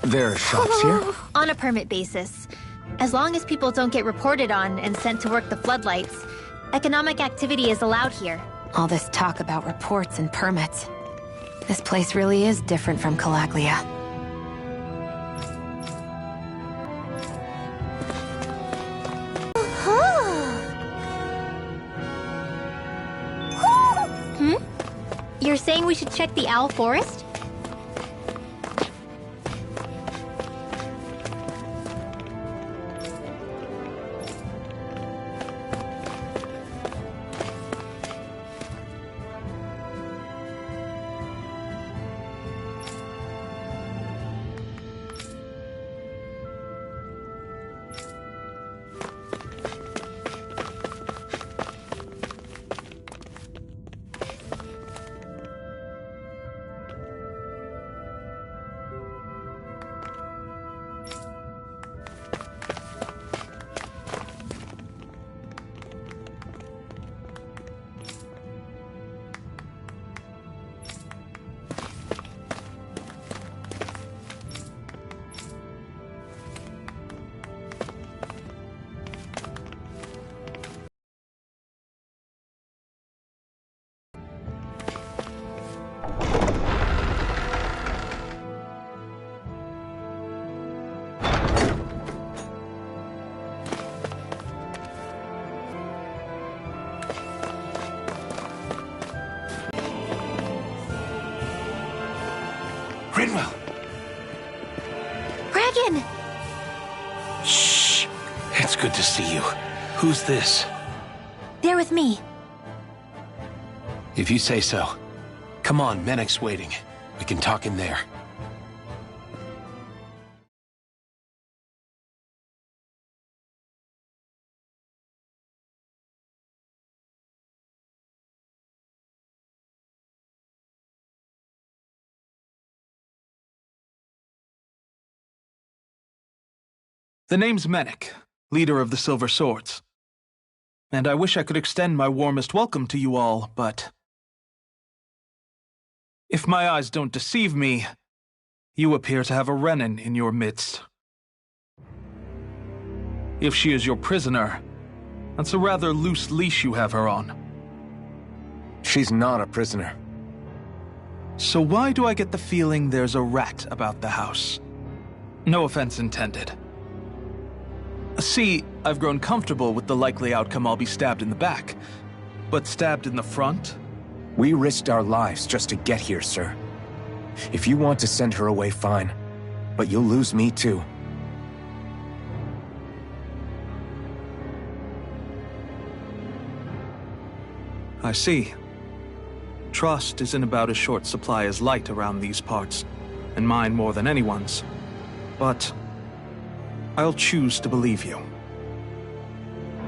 There are shops here? On a permit basis. As long as people don't get reported on and sent to work the floodlights, economic activity is allowed here. All this talk about reports and permits. This place really is different from Calaglia. You're saying we should check the Owl Forest? Rinwell! Regan! Shh! It's good to see you. Who's this? They're with me. If you say so. Come on, Menek's waiting. We can talk in there. The name's Menek, leader of the Silver Swords. And I wish I could extend my warmest welcome to you all, but if my eyes don't deceive me, you appear to have a Renan in your midst. If she is your prisoner, that's a rather loose leash you have her on. She's not a prisoner. So why do I get the feeling there's a rat about the house? No offense intended. See, I've grown comfortable with the likely outcome I'll be stabbed in the back. But stabbed in the front? We risked our lives just to get here, sir. If you want to send her away, fine. But you'll lose me too. I see. Trust is in about as short supply as light around these parts, and mine more than anyone's. But I'll choose to believe you.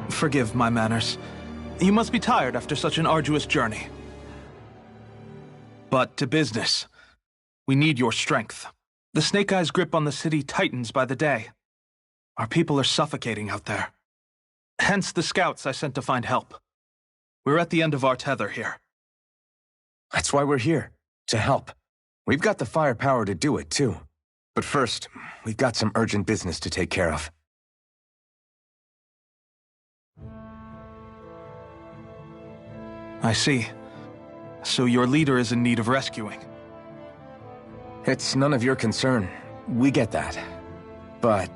Forgive my manners. You must be tired after such an arduous journey. But to business. We need your strength. The Snake Eyes' grip on the city tightens by the day. Our people are suffocating out there. Hence the scouts I sent to find help. We're at the end of our tether here. That's why we're here, to help. We've got the firepower to do it, too. But first, we've got some urgent business to take care of. I see. So your leader is in need of rescuing. It's none of your concern. We get that. But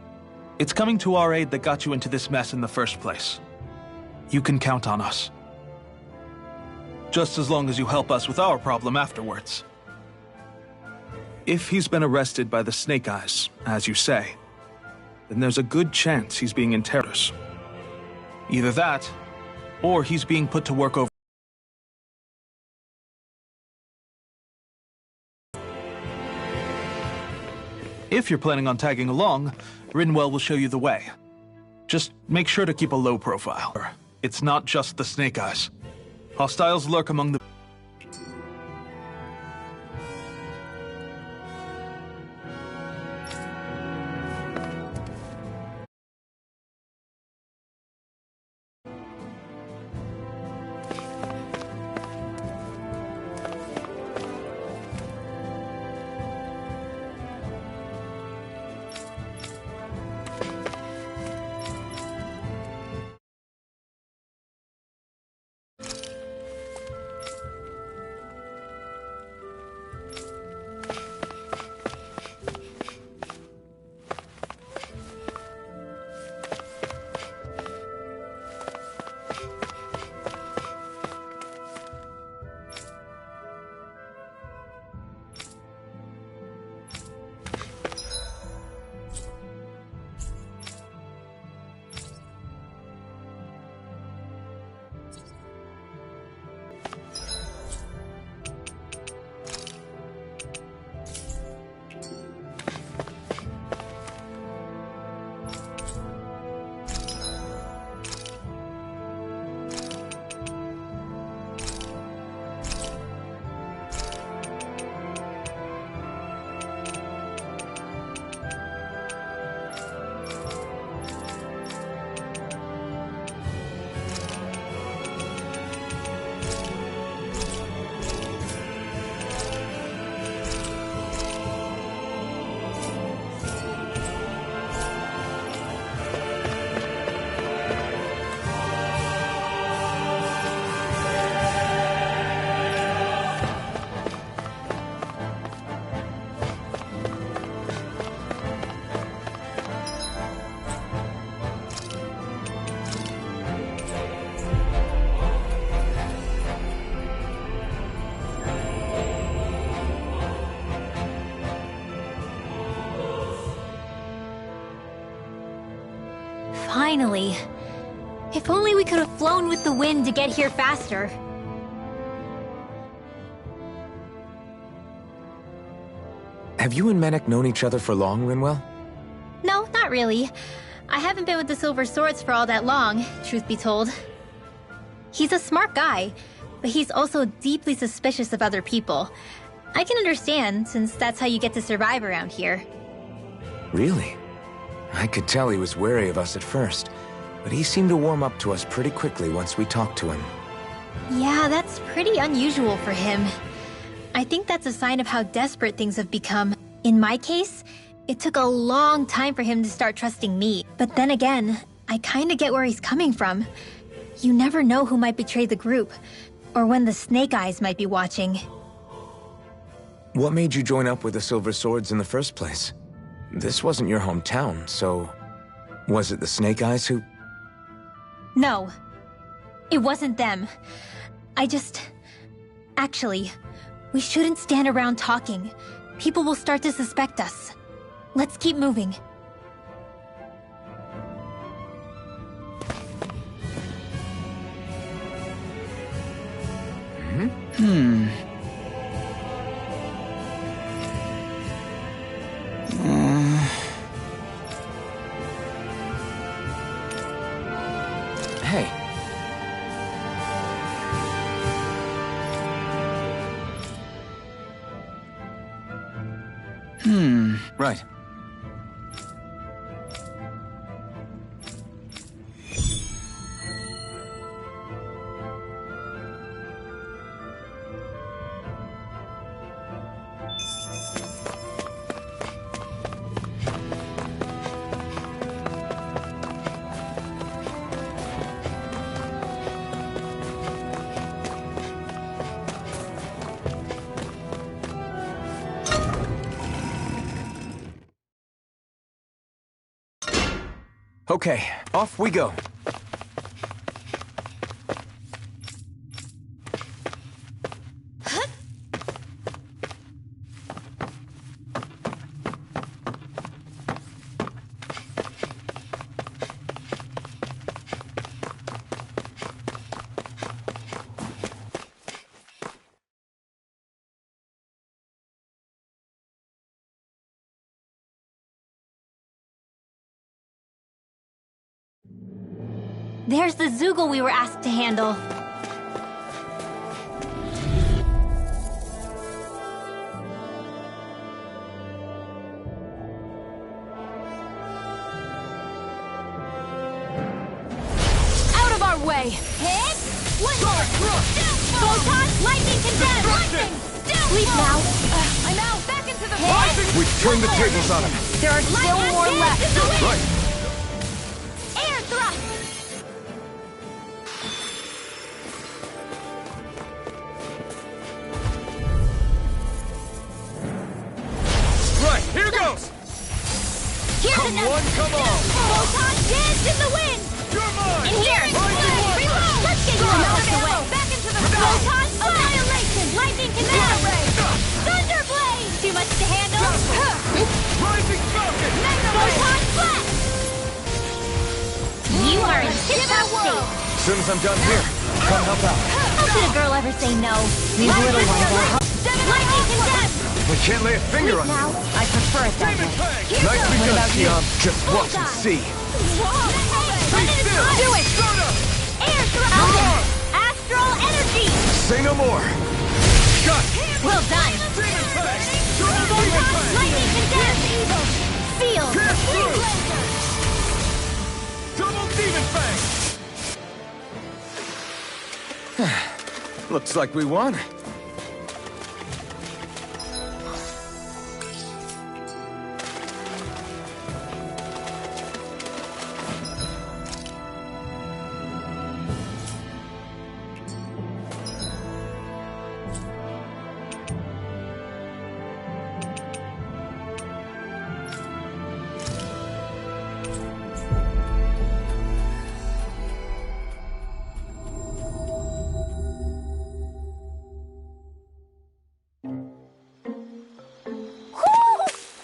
it's coming to our aid that got you into this mess in the first place. You can count on us. Just as long as you help us with our problem afterwards. If he's been arrested by the Snake Eyes, as you say, then there's a good chance he's being interrogated. Either that, or he's being put to work over. If you're planning on tagging along, Rinwell will show you the way. Just make sure to keep a low profile. It's not just the Snake Eyes. Hostiles lurk among the... Finally. If only we could have flown with the wind to get here faster. Have you and Menek known each other for long, Rinwell? No, not really. I haven't been with the Silver Swords for all that long, truth be told. He's a smart guy, but he's also deeply suspicious of other people. I can understand, since that's how you get to survive around here. Really? I could tell he was wary of us at first, but he seemed to warm up to us pretty quickly once we talked to him. Yeah, that's pretty unusual for him. I think that's a sign of how desperate things have become. In my case, it took a long time for him to start trusting me. But then again, I kinda get where he's coming from. You never know who might betray the group, or when the Snake Eyes might be watching. What made you join up with the Silver Swords in the first place? This wasn't your hometown, so... was it the Snake Eyes who... No. It wasn't them. Actually, we shouldn't stand around talking. People will start to suspect us. Let's keep moving. Hey. Right. Okay, off we go. There's the Zoogle we were asked to handle. Out of our way! Hit! Photon! Lightning condemned! Lightning! Sleep now! I'm out! Back into the Hit! We've turned the tables on him. There are still more left! Right. Air thrust! Right, here goes! Come one, come all! Photon dance in the wind! You're mine! In here! Reload! Let's get you out of the way! Back into the Photon annihilation! Lightning canal ray! Thunderblade! Too much to handle? Rising Falcon! Photon flash! You are in tip-top shape! As soon as I'm done here, come help out. How could a girl ever say no? These little ones are hot. Lightning condemned! We can't lay a finger on Now, you. I prefer it that way. Nicely done, Xion. Just watch and see. Do it! Air thrust! Astral energy! Say no more. Shut! Well done! Lightning condemned! Seal! Double Demon Fang! Looks like we won.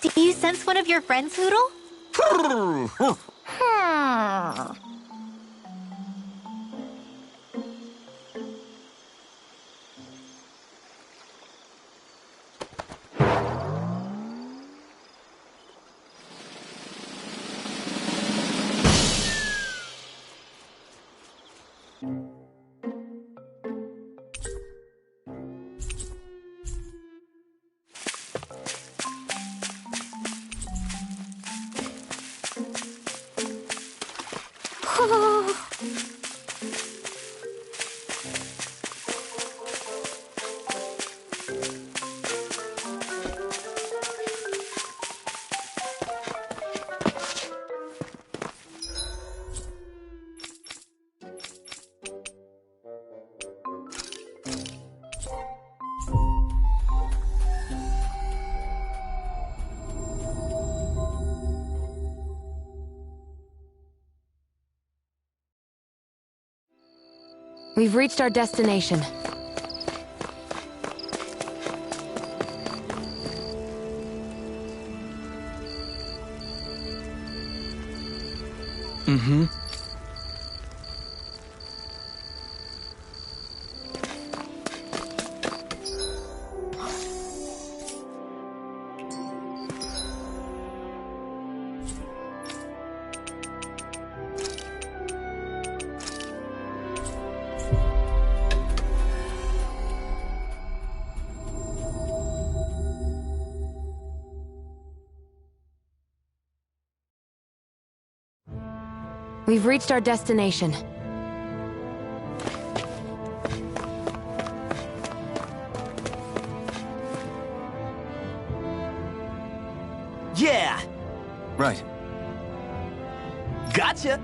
Do you sense one of your friends, Hootle? We've reached our destination. Mm-hmm. We've reached our destination. Yeah! Right. Gotcha!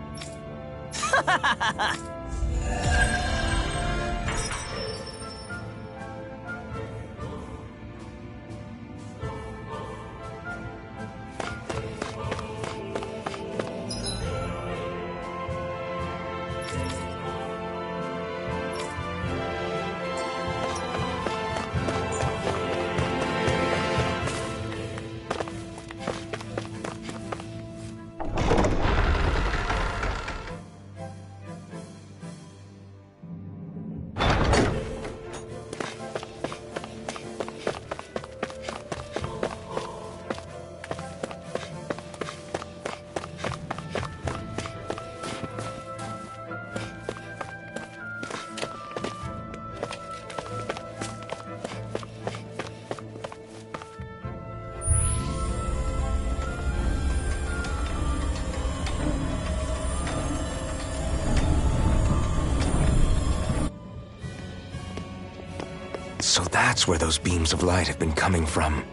So that's where those beams of light have been coming from.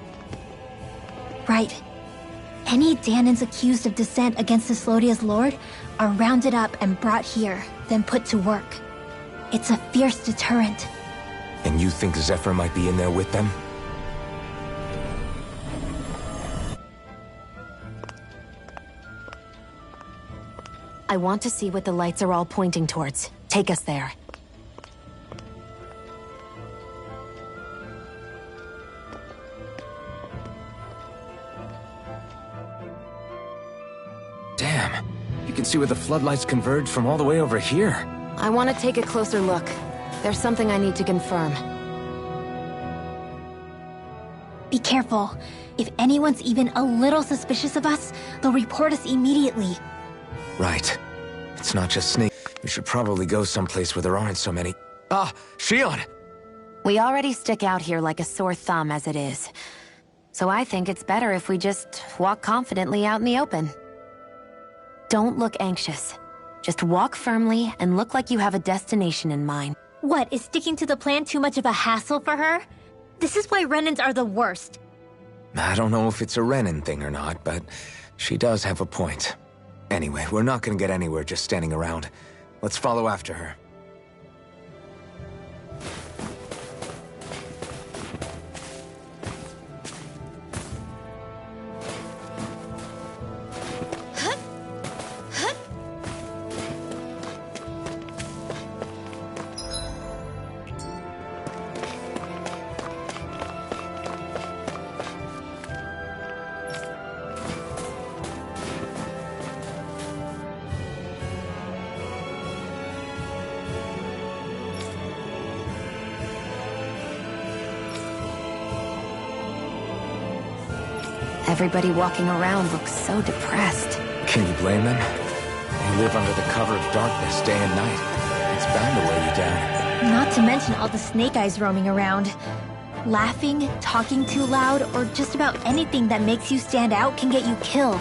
Right. Any Dahnans accused of dissent against Cyslodia's lord are rounded up and brought here, then put to work. It's a fierce deterrent. And you think Zephyr might be in there with them? I want to see what the lights are all pointing towards. Take us there. Damn. You can see where the floodlights converge from all the way over here. I want to take a closer look. There's something I need to confirm. Be careful. If anyone's even a little suspicious of us, they'll report us immediately. Right. It's not just Snake. We should probably go someplace where there aren't so many. Ah, Shion! We already stick out here like a sore thumb as it is. So I think it's better if we just walk confidently out in the open. Don't look anxious. Just walk firmly and look like you have a destination in mind. What, is sticking to the plan too much of a hassle for her? This is why Renans are the worst. I don't know if it's a Renan thing or not, but she does have a point. Anyway, we're not gonna get anywhere just standing around. Let's follow after her. Everybody walking around looks so depressed. Can you blame them? They live under the cover of darkness day and night. It's bound to weigh you down. Not to mention all the Snake Eyes roaming around. Laughing, talking too loud, or just about anything that makes you stand out can get you killed.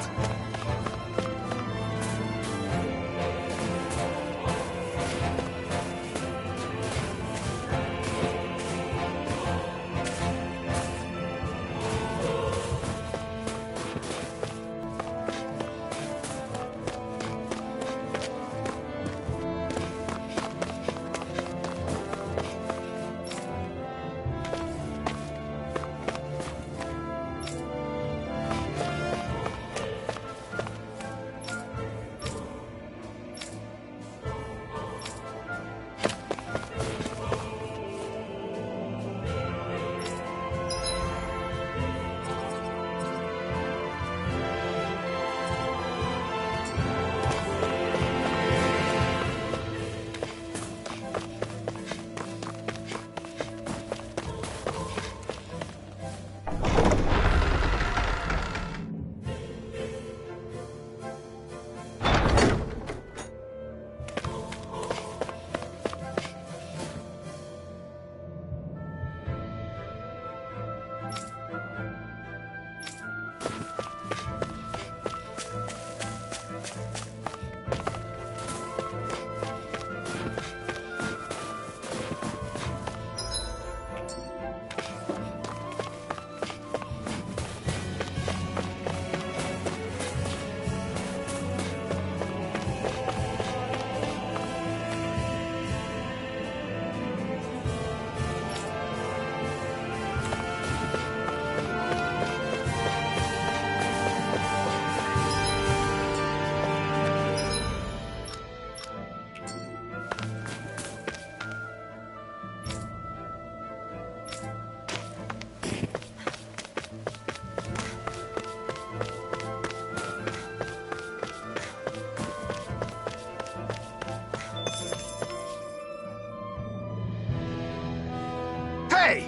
Hey!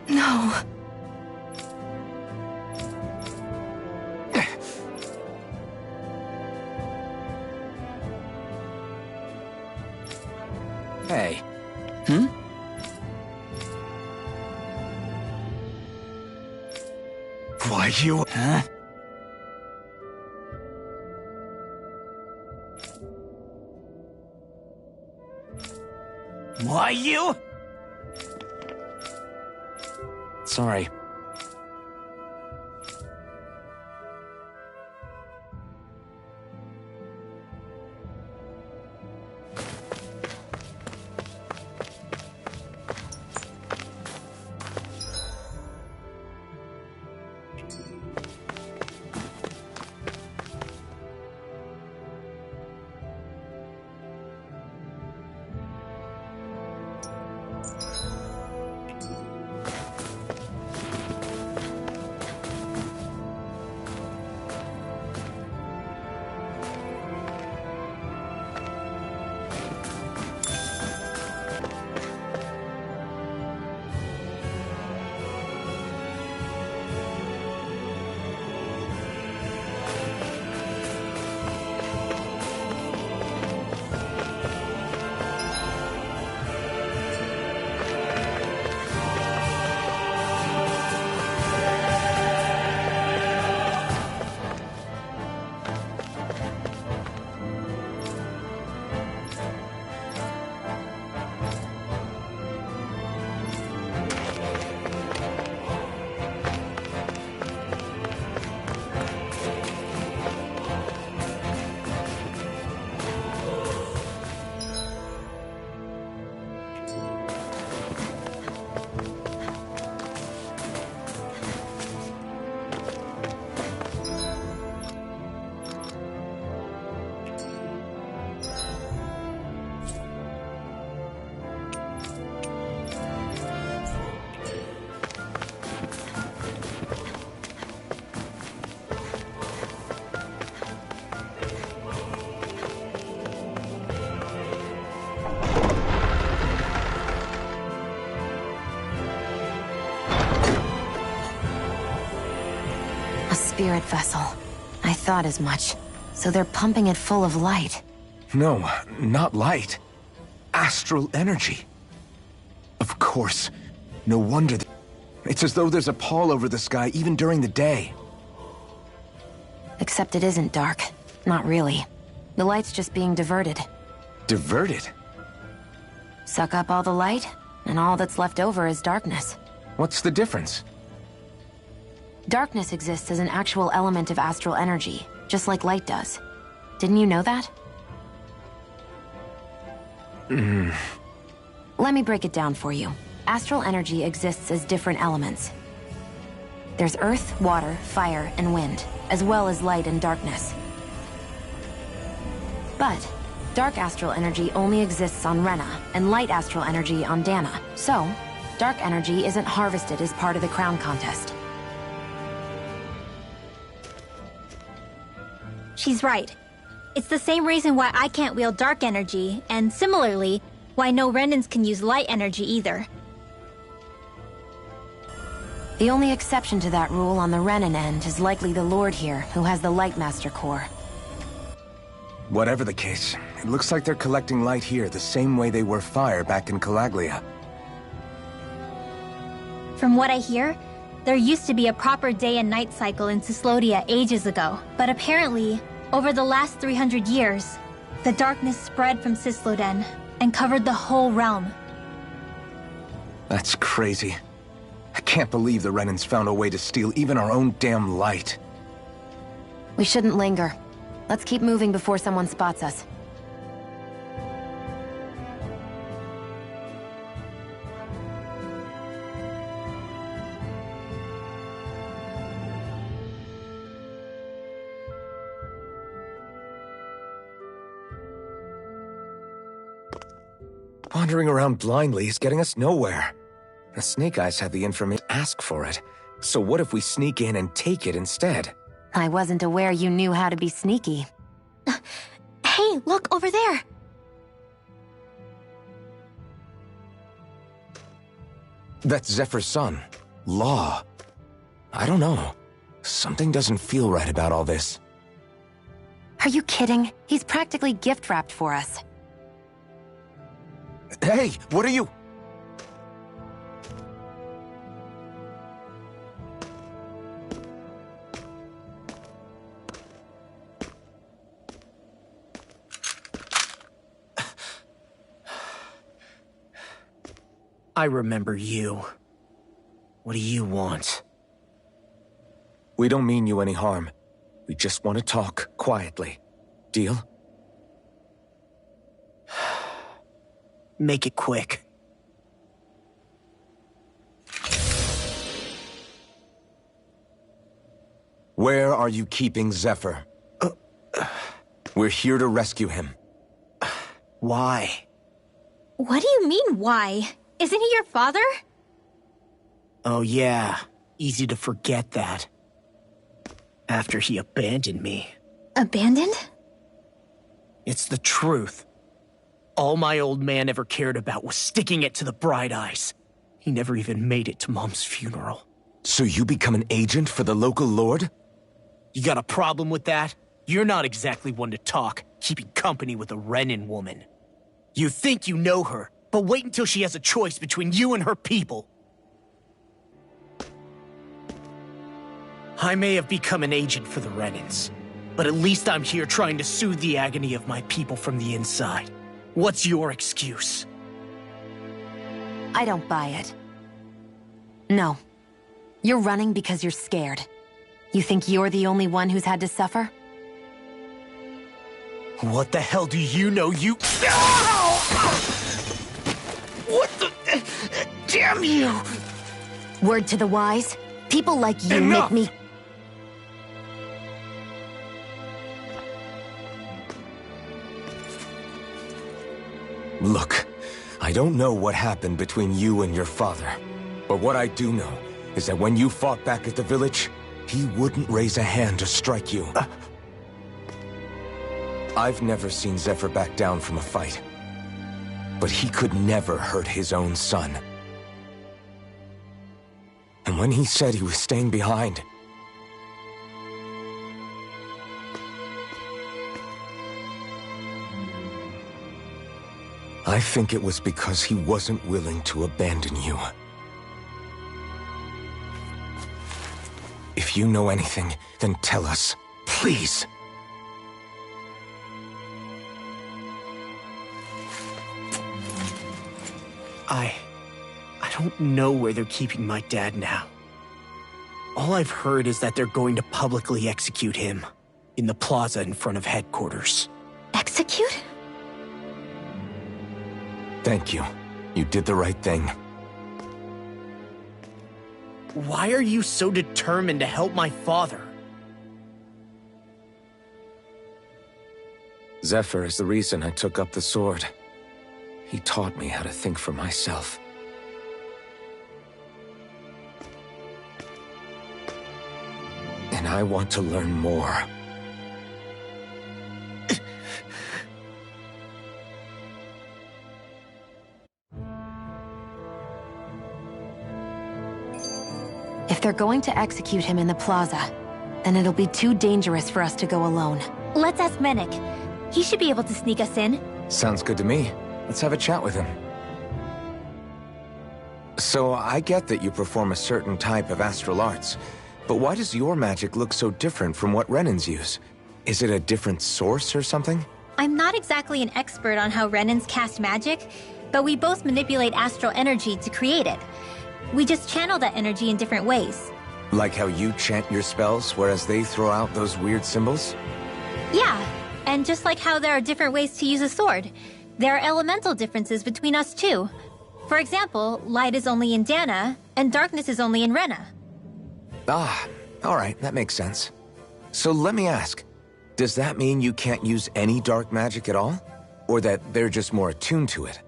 No. Hey. Hmm? Why, you... Huh? Why you? Sorry. Spirit vessel. I thought as much. So they're pumping it full of light. No, not light. Astral energy. Of course. No wonder. It's as though there's a pall over the sky even during the day. Except it isn't dark. Not really. The light's just being diverted. Diverted? Suck up all the light, and all that's left over is darkness. What's the difference? Darkness exists as an actual element of astral energy, just like light does. Didn't you know that? Let me break it down for you. Astral energy exists as different elements. There's earth, water, fire, and wind, as well as light and darkness. But dark astral energy only exists on Rena, and light astral energy on Dana. So, dark energy isn't harvested as part of the crown contest. She's right. It's the same reason why I can't wield dark energy, and similarly, why no Renans can use light energy either. The only exception to that rule on the Renan end is likely the Lord here, who has the Lightmaster core. Whatever the case, it looks like they're collecting light here the same way they were fire back in Calaglia. From what I hear, there used to be a proper day and night cycle in Cyslodia ages ago, but apparently, over the last 300 years, the darkness spread from Cysloden and covered the whole realm. That's crazy. I can't believe the Renans found a way to steal even our own damn light. We shouldn't linger. Let's keep moving before someone spots us. Wandering around blindly is getting us nowhere. The Snake Eyes had the information to ask for it. So what if we sneak in and take it instead? I wasn't aware you knew how to be sneaky. Hey, look over there! That's Zephyr's son, Law. I don't know. Something doesn't feel right about all this. Are you kidding? He's practically gift-wrapped for us. Hey, what are you... I remember you. What do you want? We don't mean you any harm. We just want to talk quietly. Deal? Make it quick. Where are you keeping Zephyr? We're here to rescue him. Why? What do you mean, why? Isn't he your father? Oh yeah, easy to forget that. After he abandoned me. Abandoned? It's the truth. All my old man ever cared about was sticking it to the Bright Eyes. He never even made it to Mom's funeral. So you become an agent for the local lord? You got a problem with that? You're not exactly one to talk, keeping company with a Renan woman. You think you know her, but wait until she has a choice between you and her people. I may have become an agent for the Renans, but at least I'm here trying to soothe the agony of my people from the inside. What's your excuse? I don't buy it. No. You're running because you're scared. You think you're the only one who's had to suffer? What the hell do you know, you... What the... Damn you! Word to the wise, people like you Enough! make me... Look, I don't know what happened between you and your father. But what I do know is that when you fought back at the village, he wouldn't raise a hand to strike you. I've never seen Zephyr back down from a fight. But he could never hurt his own son. And when he said he was staying behind... I think it was because he wasn't willing to abandon you. If you know anything, then tell us. Please. I don't know where they're keeping my dad now. All I've heard is that they're going to publicly execute him in the plaza in front of headquarters. Execute? Thank you. You did the right thing. Why are you so determined to help my father? Zephyr is the reason I took up the sword. He taught me how to think for myself. And I want to learn more. If they're going to execute him in the plaza, then it'll be too dangerous for us to go alone. Let's ask Menik. He should be able to sneak us in. Sounds good to me. Let's have a chat with him. So, I get that you perform a certain type of astral arts, but why does your magic look so different from what Renans use? Is it a different source or something? I'm not exactly an expert on how Renans cast magic, but we both manipulate astral energy to create it. We just channel that energy in different ways. Like how you chant your spells, whereas they throw out those weird symbols? Yeah, and just like how there are different ways to use a sword, there are elemental differences between us too. For example, light is only in Dana, and darkness is only in Rena. Ah, alright, that makes sense. So let me ask, does that mean you can't use any dark magic at all? Or that they're just more attuned to it?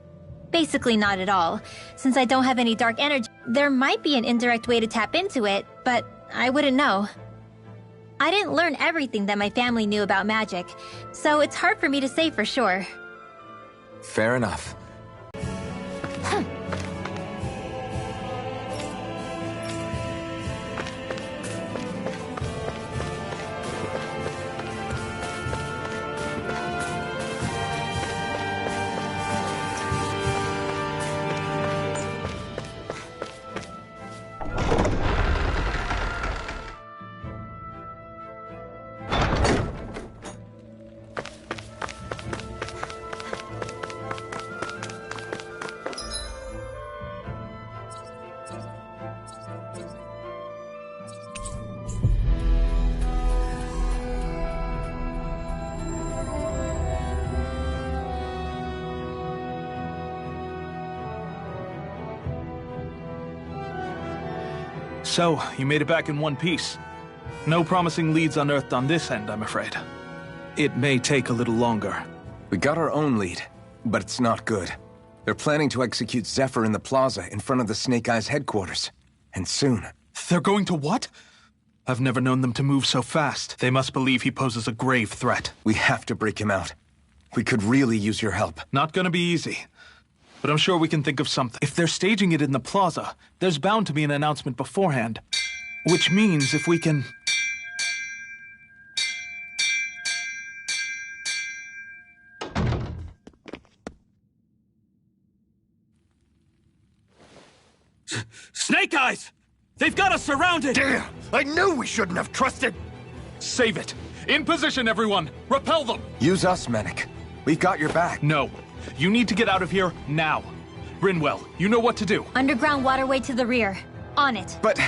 Basically not at all. Since I don't have any dark energy, there might be an indirect way to tap into it, but I wouldn't know. I didn't learn everything that my family knew about magic, so it's hard for me to say for sure. Fair enough. So, you made it back in one piece. No promising leads unearthed on this end, I'm afraid. It may take a little longer. We got our own lead, but it's not good. They're planning to execute Zephyr in the plaza in front of the Snake Eyes headquarters. And soon. They're going to what? I've never known them to move so fast. They must believe he poses a grave threat. We have to break him out. We could really use your help. Not gonna be easy. But I'm sure we can think of something. If they're staging it in the plaza, there's bound to be an announcement beforehand. Which means if we can... Snake Eyes! They've got us surrounded! Damn! I knew we shouldn't have trusted! Save it! In position, everyone! Repel them! Use us, Menik. We've got your back. No. You need to get out of here now. Rinwell, you know what to do. Underground waterway to the rear. On it. But...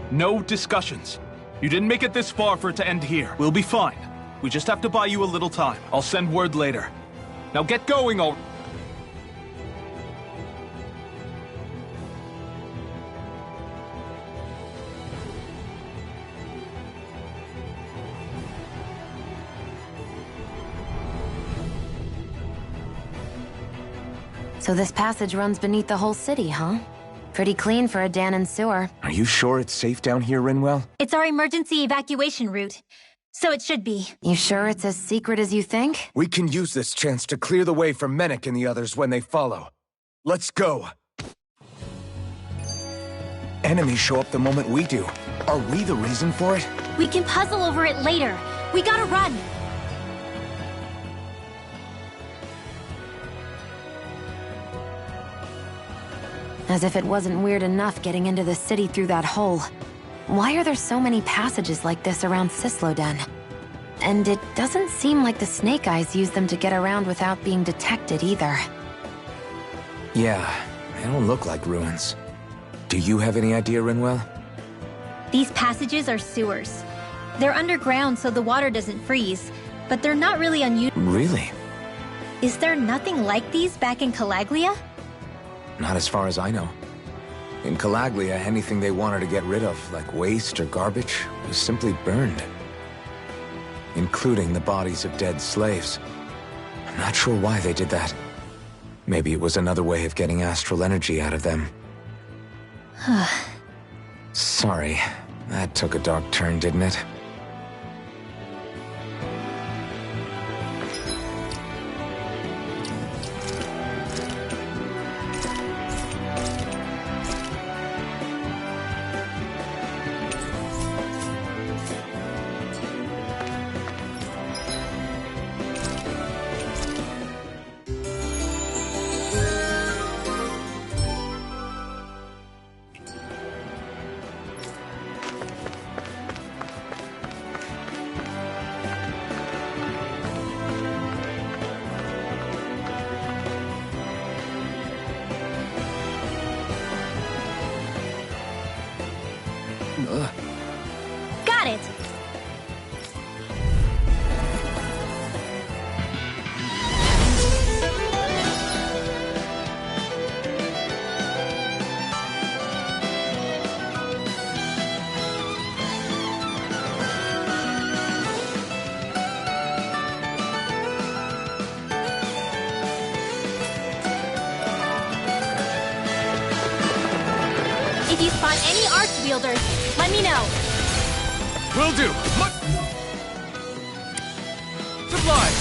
No discussions. You didn't make it this far for it to end here. We'll be fine. We just have to buy you a little time. I'll send word later. Now get going, all... So this passage runs beneath the whole city, huh? Pretty clean for a Danon sewer. Are you sure it's safe down here, Rinwell? It's our emergency evacuation route, so it should be. You sure it's as secret as you think? We can use this chance to clear the way for Menik and the others when they follow. Let's go. Enemies show up the moment we do. Are we the reason for it? We can puzzle over it later. We gotta run. As if it wasn't weird enough getting into the city through that hole. Why are there so many passages like this around Sisloden? And it doesn't seem like the Snake Eyes use them to get around without being detected either. Yeah, they don't look like ruins. Do you have any idea, Rinwell? These passages are sewers. They're underground so the water doesn't freeze, but they're not really unusual. Really? Is there nothing like these back in Calaglia? Not as far as I know. In Calaglia, anything they wanted to get rid of, like waste or garbage, was simply burned. Including the bodies of dead slaves. I'm not sure why they did that. Maybe it was another way of getting astral energy out of them. Sorry, that took a dark turn, didn't it? Find any arch wielders. Let me know. Will do. Supplies.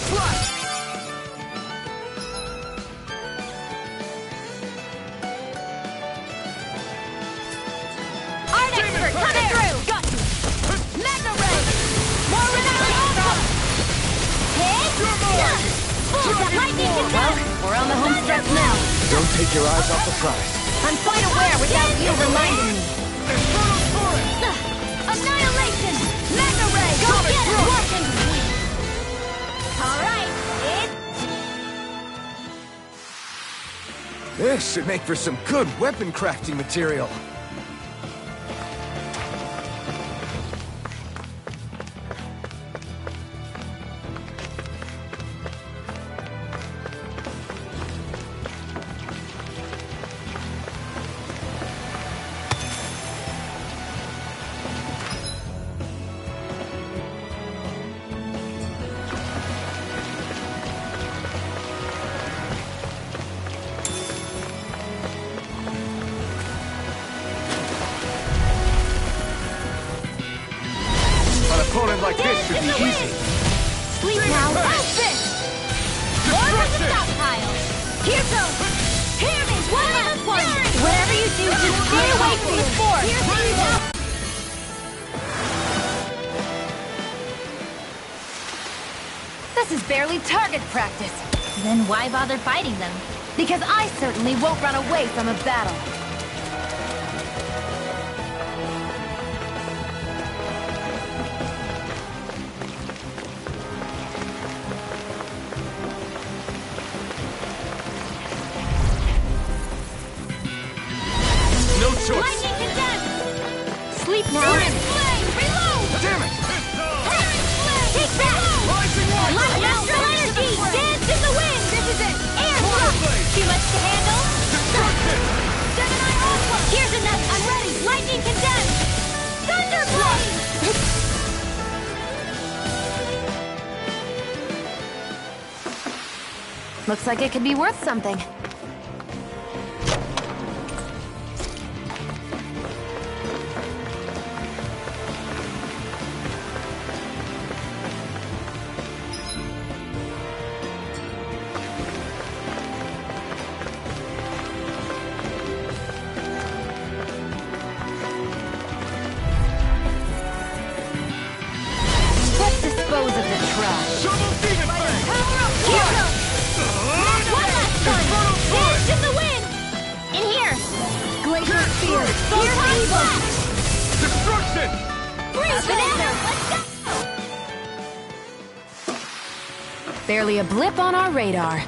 Slash. Art expert, coming through. Got you. Magna Ray. More renown. Hit. Lightning control. We're on the home stretch now. Don't take your eyes off the prize. I'm quite aware without you reminding me. Annihilation. Magna Ray. Go get it. Working. All right. This should make for some good weapon crafting material. An opponent like this should be easy. Sleep now. Outfit. More with the stockpile. Here goes. Hear me. One last one. Whatever you do, just stay away from the spore. This is barely target practice. Then why bother fighting them? Because I certainly won't run away from a battle. No choice. Lightning condensed. Sleep now. Flame. Reload. Damn it! Take that. Light astral energy. Dance in the wind. This is it. Air drop. Too much to handle. Gemini Aqua. Here's another. I'm ready. Lightning condensed. Thunderblade. Looks like it could be worth something. Let's dispose of the trash. Here goes. One last one. Dance in the wind. In here. Glacial Spear. Here's evil. Destruction! Freeze banana. Let's go. Barely a blip on our radar.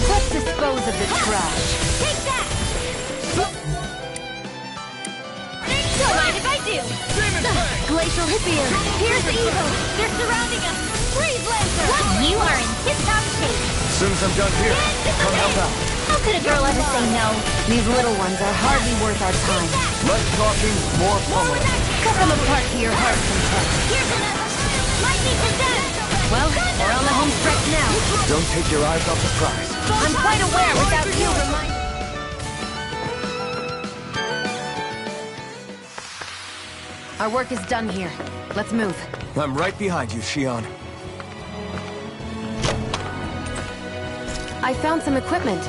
Let's dispose of the trash. Take that. Don't mind if I do. Glacial Hippier. Here's evil. They're surrounding us. Freeze laser. You are in tip-top shape. As soon as I'm done here, come help out. How could a girl ever say no? These little ones are hardly worth our time. Less talking, more pummeling. Cut them apart to your heart's content. Here's another. Lightning condensed. Well, we're on the home stretch now. Don't take your eyes off the prize. I'm quite aware without you reminding. Our work is done here. Let's move. I'm right behind you, Shion. I found some equipment.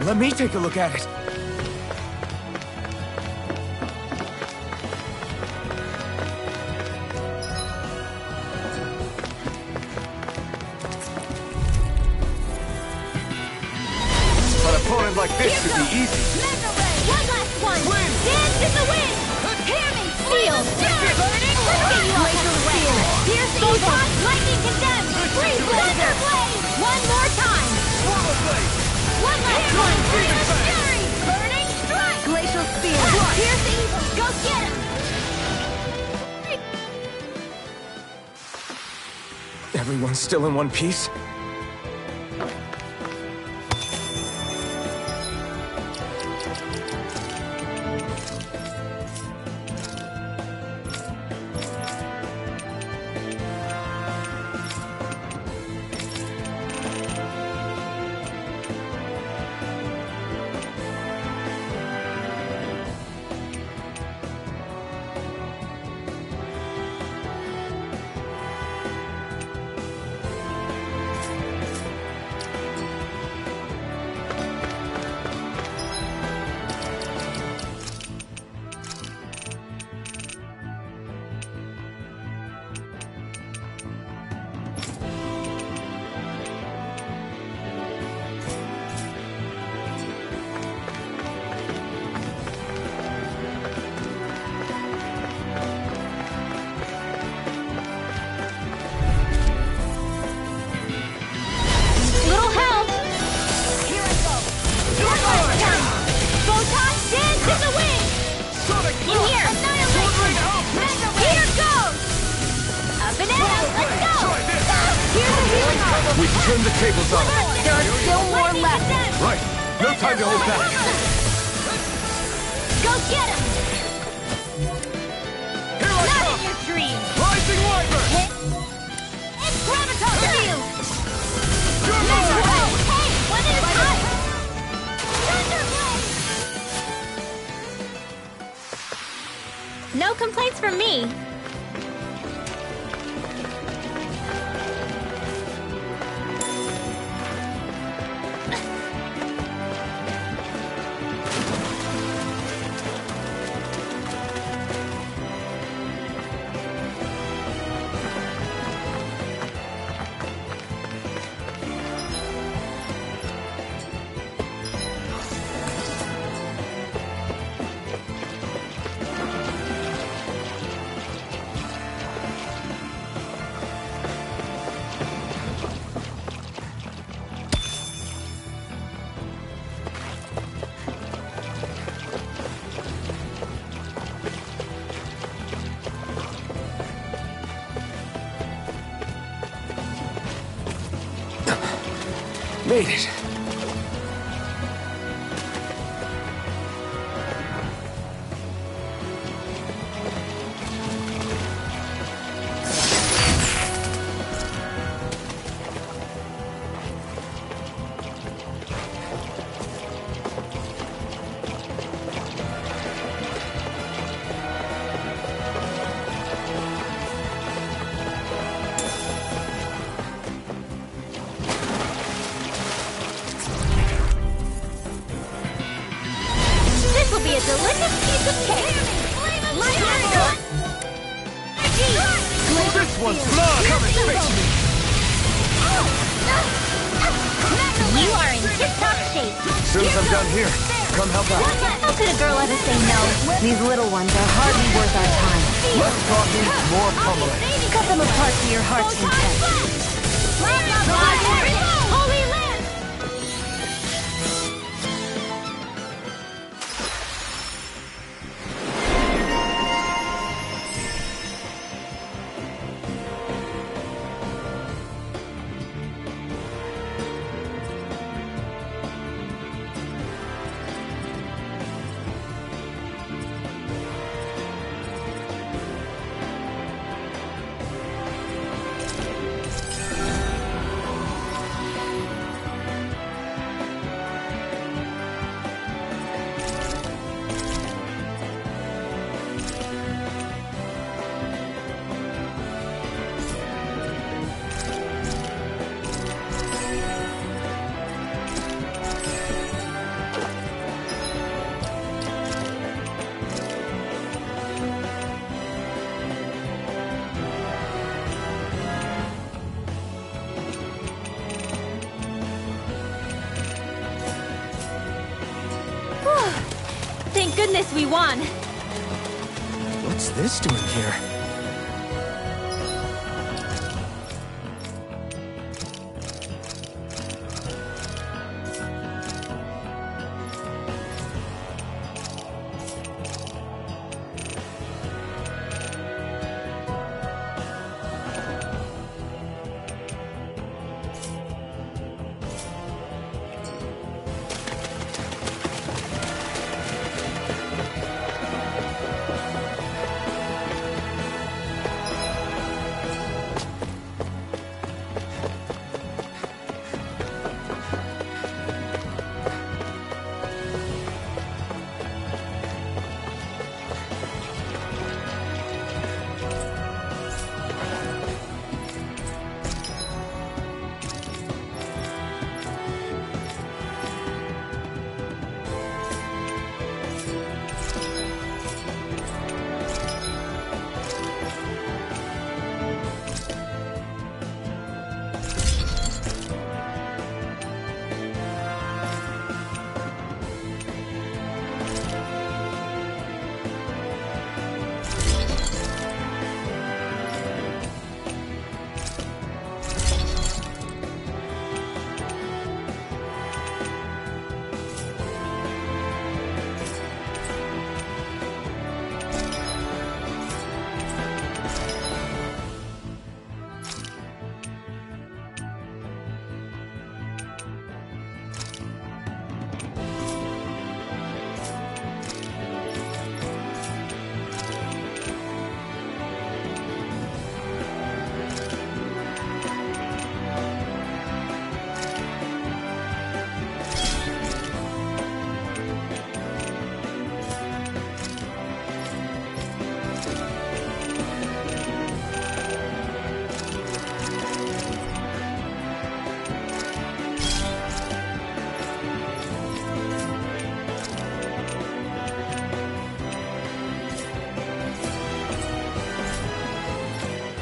Let me take a look at it. like this should be easy. Mega Ray! One last one! Dance in the wind! Hear me! Feel! Burning! Glacial Steel! Pierce Photon! Lightning Condemned! Freeze Thunder Blade! One more time! One last one! Fury! Burning Strike! Glacial Spear! Pierce Evil! Go get him! Everyone's still in one piece? Little help! Here I go! One last time! Photon Dance in the wind! In here! Annihilation! Mega Ray! Here goes! Up and out! Let's go! Here's the healing arm! We've turned the tables on them. There are still more left! Right. No time to hold back. Go get him! Here I Not come! in your dreams! Rising Wyvern! It's Graviton Field! Your Mega move! Ray! Hey, one at a time! Thunder Blade! No complaints from me. Made it. This will be a delicious piece of cake! This one's blood! Come and face me! You are in tip-top shape! Soon as I'm done here, come help out. How could a girl ever say no? These little ones are hardly worth our time. Less talking, more pummeling. Cut them apart to your heart's content. Holy Land! goodness we won! What's this doing here?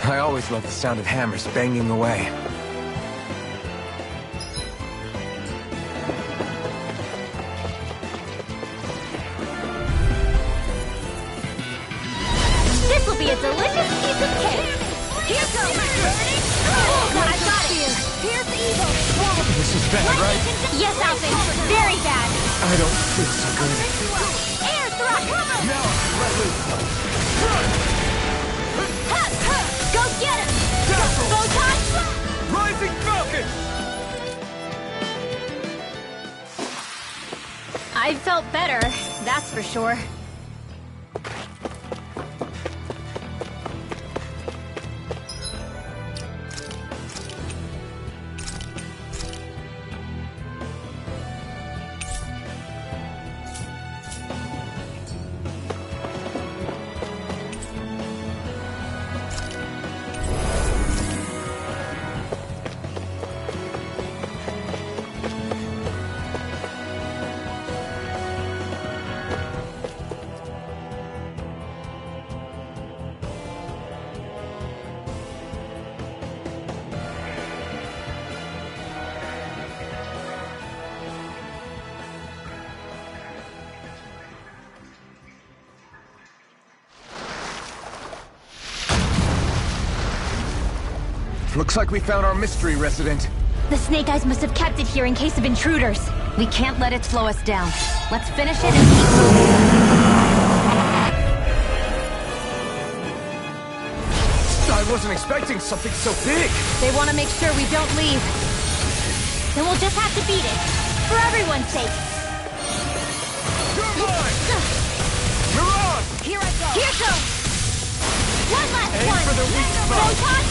I always love the sound of hammers banging away. This will be a delicious piece of cake! Here goes! I've got it! Here's evil! This is bad, right? Yes, Alvin! Very bad! I don't feel so good. Air thrust! Now, let loose. Go get him! Photon! Rising Falcon! I felt better, that's for sure. Looks like we found our mystery resident. The Snake Eyes must have kept it here in case of intruders. We can't let it slow us down. Let's finish it and keep moving. I wasn't expecting something so big. They want to make sure we don't leave. Then we'll just have to beat it. For everyone's sake. You're mine! You're on! Here I go! Here goes! One last Aim one! for the weak spot! Photon!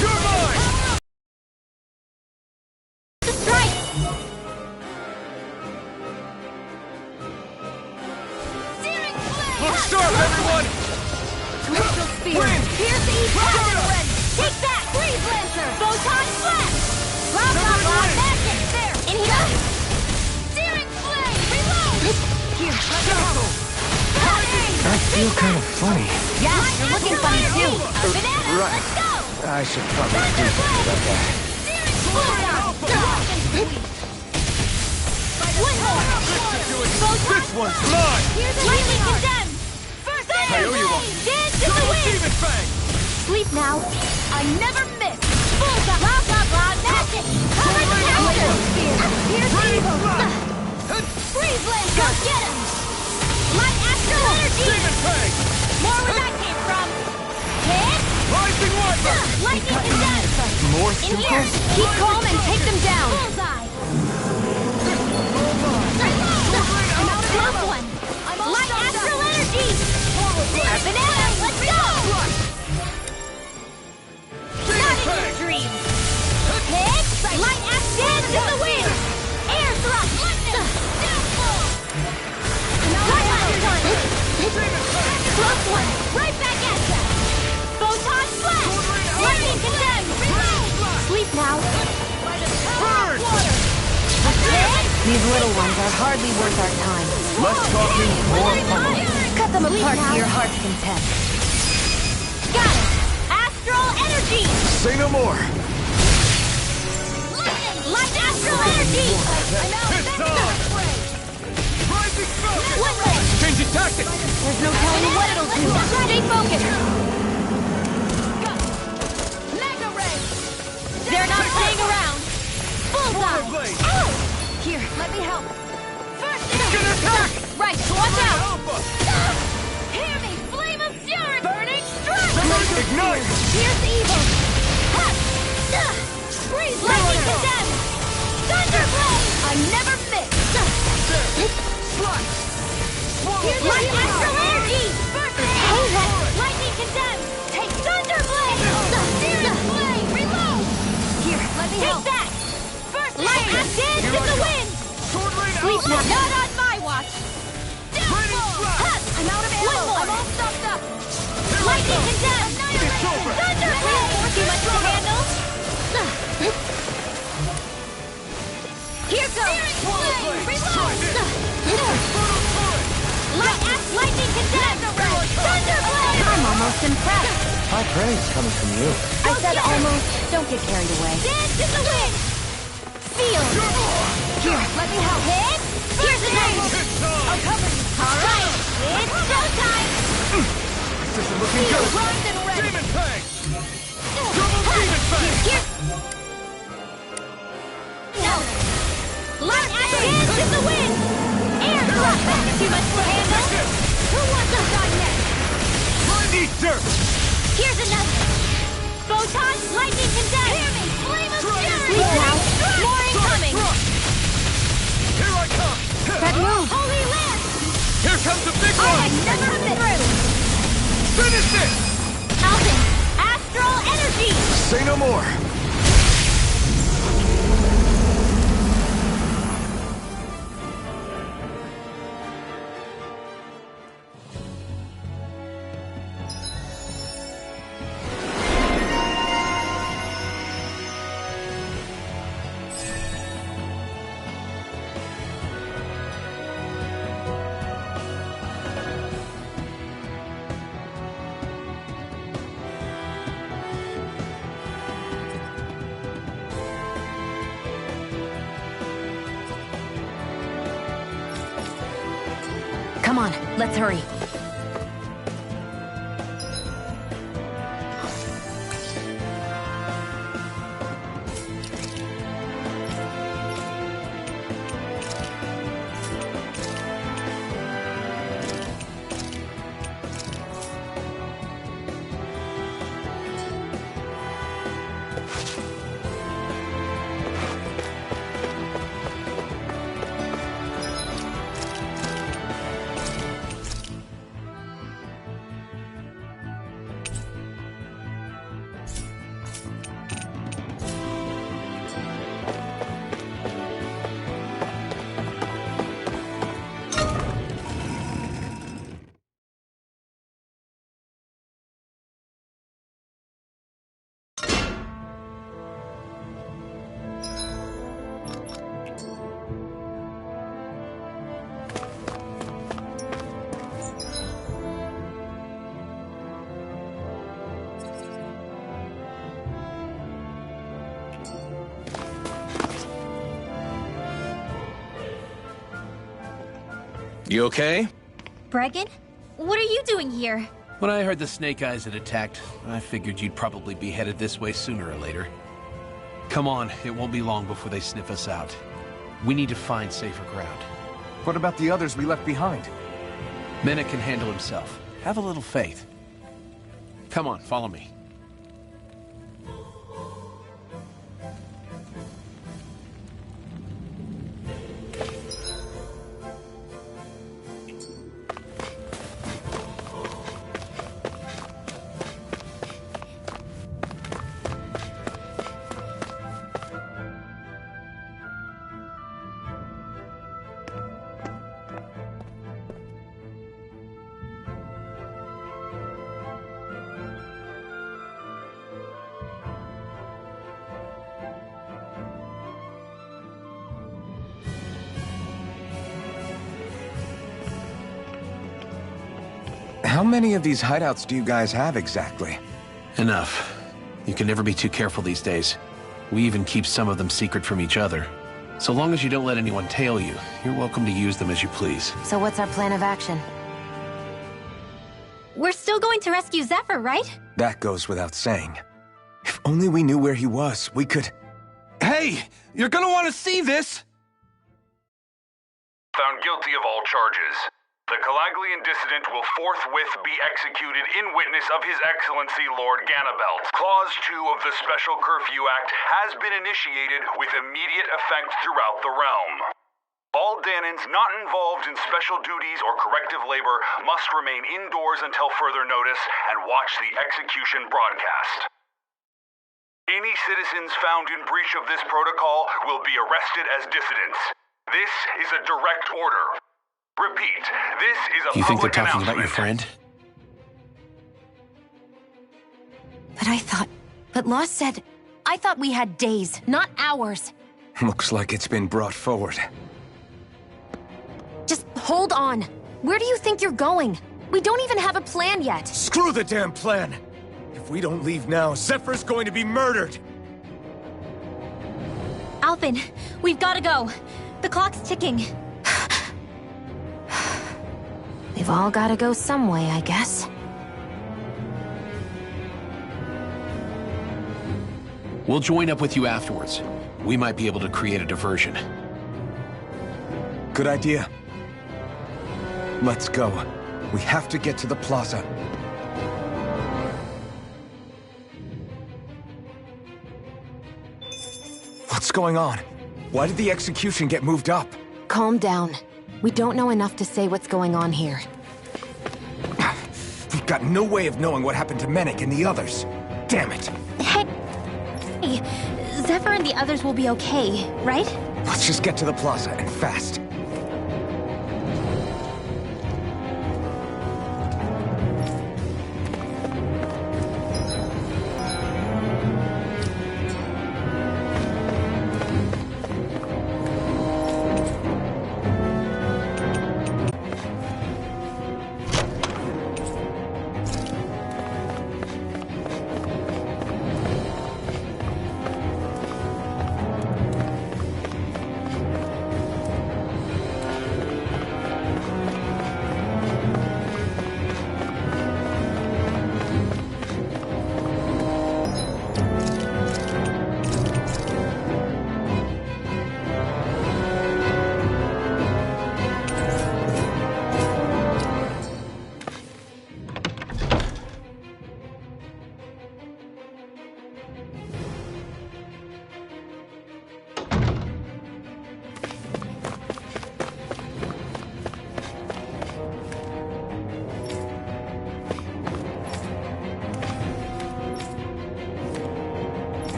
You're mine! The strike! Look sharp, everyone! Torrential spear. Wind! Here's the East ready! Take that! Freeze Lancer! Photon Flash! Blah, blah, blah! Magic! There! In here! Searing Flame! Reload! Here, let's go! I feel kind of funny. Yeah, you're looking funny too. Banana, Right. let's go! I should probably do something about that. Searing Flame! One more! This one's mine! Here's a lightning condemned! First I owe you one. Dance in the wind! Demon Fang! Sleep now. I never miss. Bullseye. Blah, blah, blah. Magic. Cover the counter. Here's evil. Freeze blade. Go get him. Light astral energy. Demon Fang! More where that came from. Hit. Rising Wiper! Lightning condemned. More In super? here. Keep calm and take them down. Bullseye. Close one. Light astral energy. A banana. Let's go. Not in your dreams! Hit! Light axe dance in the wind! Air thrust! Light axe gun! Close one! Right back at ya! Photon flash! Lightning condemned! Sleep now! Burn! Hit! These little ones are hardly worth our time. Less talking, more pummeling. Cut them Sleep apart now. to your heart's content. Got it! Astral energy! Say no more. Light astral energy! It's on! Rising Falcon! One more! Changing tactics! There's no telling what it'll do. Stay focused. Mega ray. They're not playing around. Bullseye. Blade! Ow! Here, let me help. First Gonna attack! Right, watch out. Alpha! Hear me, flame of fury. Burning strike. Ignite! Here's evil. Ha! Freeze lightning condemned. Thunderblade. I never miss. Slice! Here's light astral energy. First lightning condemned. Take Thunderblade. Furious blade. Reload. Here, let me help. Take that. First light dance in the wind. Sword Rain Sleep Alpha! now. Not on my watch. Raining Blast! I'm out of ammo. One more. I'm all stuffed up. Lightning condemned. It's over! Thunderblade. Too much to handle. Here goes. Lightning condemned. Thunderblade. I'm almost impressed. High praise coming from you. I said almost. Don't get carried away. Dance in the wind. Feel. Here, let me help. Hit. Here's a knife. I'll cover you. All right. It's showtime. This isn't looking Feel good. primed and ready. Demon Fang! Double Demon Fang! Here. No. Light axe dance in the wind. Air thrust. Too much to handle. Who wants to die next? Eat dirt! Here's another. Photon lightning condemned. Hear me. Flame of fury. Sleep now. More incoming. Here I come! That move. Holy land. Here comes the big I one! never miss. Finish it! Alvin. Astral energy. Say no more. Come on, let's hurry. You okay? Bregan? What are you doing here? When I heard the Snake Eyes had attacked, I figured you'd probably be headed this way sooner or later. Come on, it won't be long before they sniff us out. We need to find safer ground. What about the others we left behind? Menek can handle himself. Have a little faith. Come on, follow me. How many of these hideouts do you guys have exactly? Enough. You can never be too careful these days. We even keep some of them secret from each other. So long as you don't let anyone tail you, you're welcome to use them as you please. So what's our plan of action? We're still going to rescue Zephyr, right? That goes without saying. If only we knew where he was, we could... Hey! You're gonna want to see this! Found guilty of all charges. The Calaglian dissident will forthwith be executed in witness of His Excellency Lord Ganabelt. Clause 2 of the Special Curfew Act has been initiated with immediate effect throughout the realm. All Dahnans not involved in special duties or corrective labor must remain indoors until further notice and watch the execution broadcast. Any citizens found in breach of this protocol will be arrested as dissidents. This is a direct order. Repeat, this is a Do you think they're public talking about your announcement. friend? But Law said... I thought we had days, not hours. Looks like it's been brought forward. Just hold on. Where do you think you're going? We don't even have a plan yet. Screw the damn plan! If we don't leave now, Zephyr's going to be murdered! Alphen, we've got to go. The clock's ticking. We've all got to go some way, I guess. We'll join up with you afterwards. We might be able to create a diversion. Good idea. Let's go. We have to get to the plaza. What's going on? Why did the execution get moved up? Calm down. We don't know enough to say what's going on here. We've got no way of knowing what happened to Menek and the others. Damn it. Hey, Zephyr and the others will be okay, right? Let's just get to the plaza, and fast.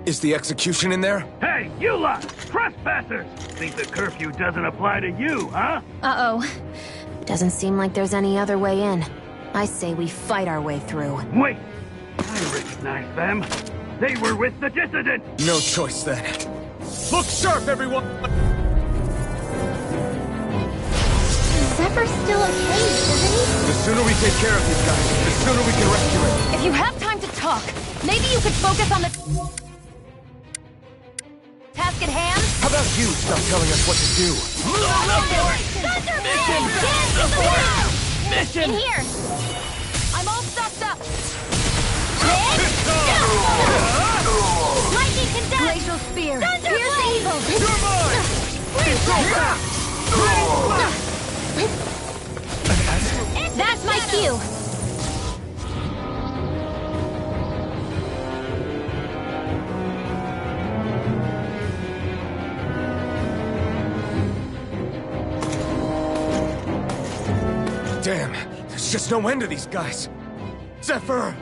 Is the execution in there? Hey, you lot! Trespassers! Think the curfew doesn't apply to you, huh? Uh-oh. Doesn't seem like there's any other way in. I say we fight our way through. Wait! I recognize them. They were with the dissident! No choice then. Look sharp, everyone! Zephyr's still okay, isn't he? The sooner we take care of these guys, the sooner we can rescue him. If you have time to talk, maybe you could focus on the task at hand? How about you stop telling us what to do? Mission! In here! I'm all stocked up! Lightning condemned! Glacial spear! Pierce evil! You're mine! That's my cue! Damn, there's just no end to these guys. Zephyr!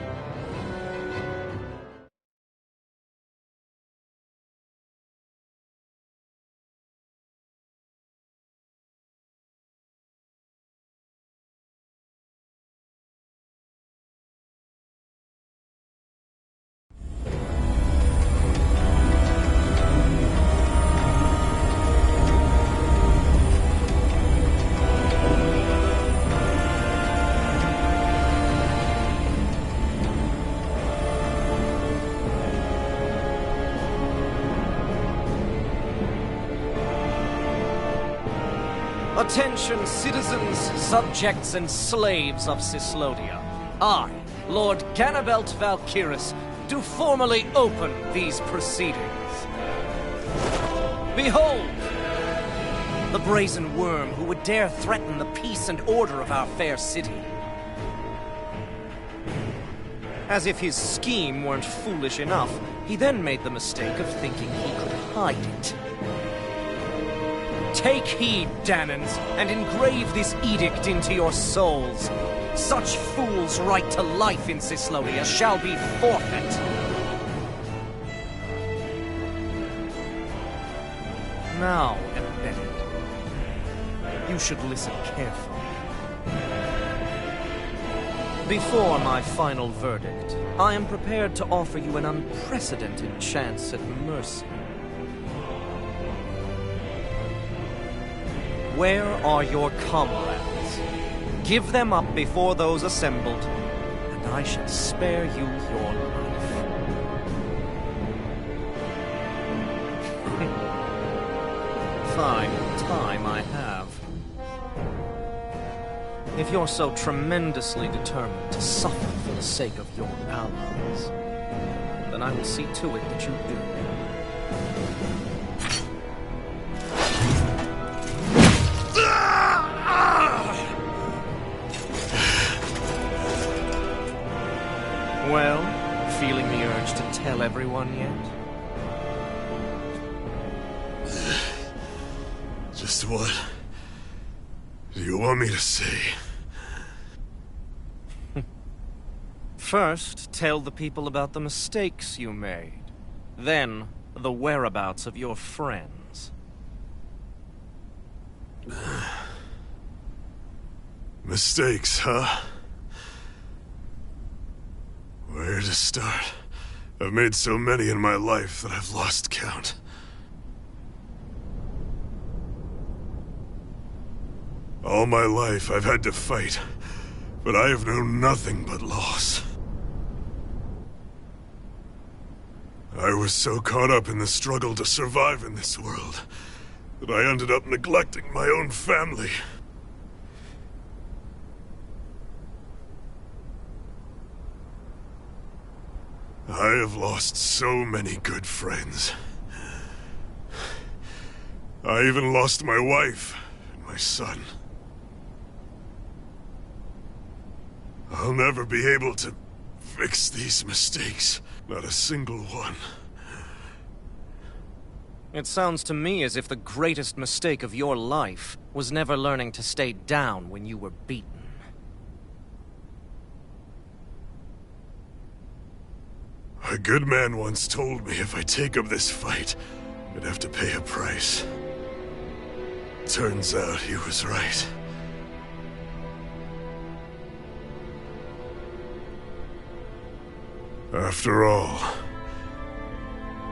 Attention, citizens, subjects, and slaves of Cyslodia. I, Lord Ganabelt Valkyrus, do formally open these proceedings. Behold! The brazen worm who would dare threaten the peace and order of our fair city. As if his scheme weren't foolish enough, he then made the mistake of thinking he could hide it. Take heed, Danans, and engrave this edict into your souls. Such fools' right to life in Cyslodia shall be forfeit. Now, embedded, you should listen carefully. Before my final verdict, I am prepared to offer you an unprecedented chance at mercy. Where are your comrades? Give them up before those assembled, and I shall spare you your life. Fine time I have. If you're so tremendously determined to suffer for the sake of your allies, then I will see to it that you do. Well, feeling the urge to tell everyone yet? Just what do you want me to say? First, tell the people about the mistakes you made. Then, the whereabouts of your friends. Mistakes, huh? Where to start? I've made so many in my life that I've lost count. All my life I've had to fight, but I have known nothing but loss. I was so caught up in the struggle to survive in this world that I ended up neglecting my own family. I have lost so many good friends. I even lost my wife and my son. I'll never be able to fix these mistakes. Not a single one. It sounds to me as if the greatest mistake of your life was never learning to stay down when you were beaten. A good man once told me if I take up this fight, I'd have to pay a price. Turns out he was right. After all,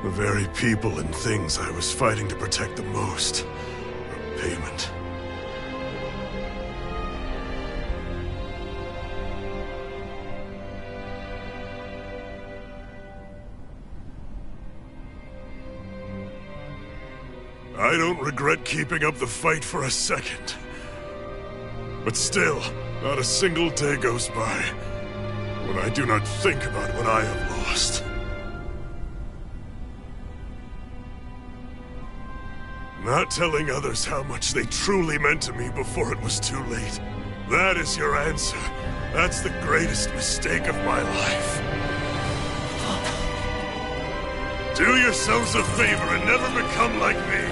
the very people and things I was fighting to protect the most are payment. I don't regret keeping up the fight for a second. But still, not a single day goes by when I do not think about what I have lost. Not telling others how much they truly meant to me before it was too late. That is your answer. That's the greatest mistake of my life. Do yourselves a favor and never become like me.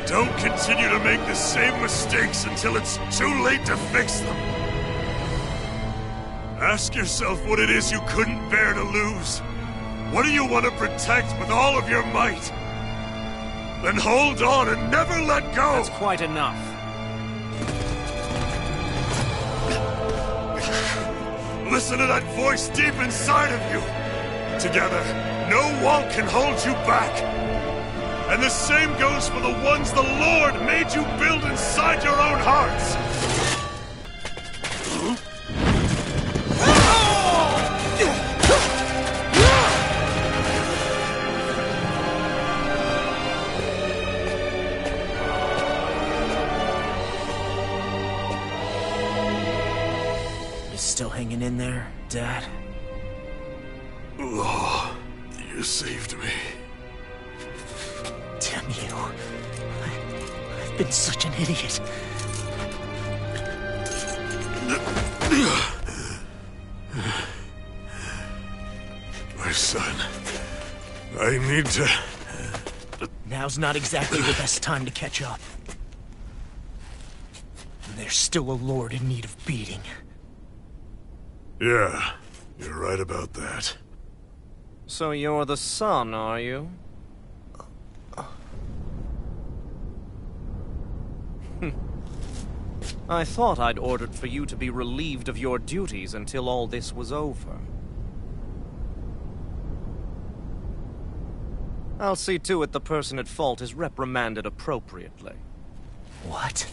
Don't continue to make the same mistakes until it's too late to fix them. Ask yourself what it is you couldn't bear to lose. What do you want to protect with all of your might? Then hold on and never let go! That's quite enough. Listen to that voice deep inside of you! Together, no wall can hold you back! And the same goes for the ones the Lord made you build inside your own hearts! You still hanging in there, Dad? Oh, you saved me. Damn you. I've been such an idiot. My son, I need to... Now's not exactly the best time to catch up. There's still a lord in need of beating. Yeah, you're right about that. So you're the son, are you? I thought I'd ordered for you to be relieved of your duties until all this was over. I'll see to it the person at fault is reprimanded appropriately. What?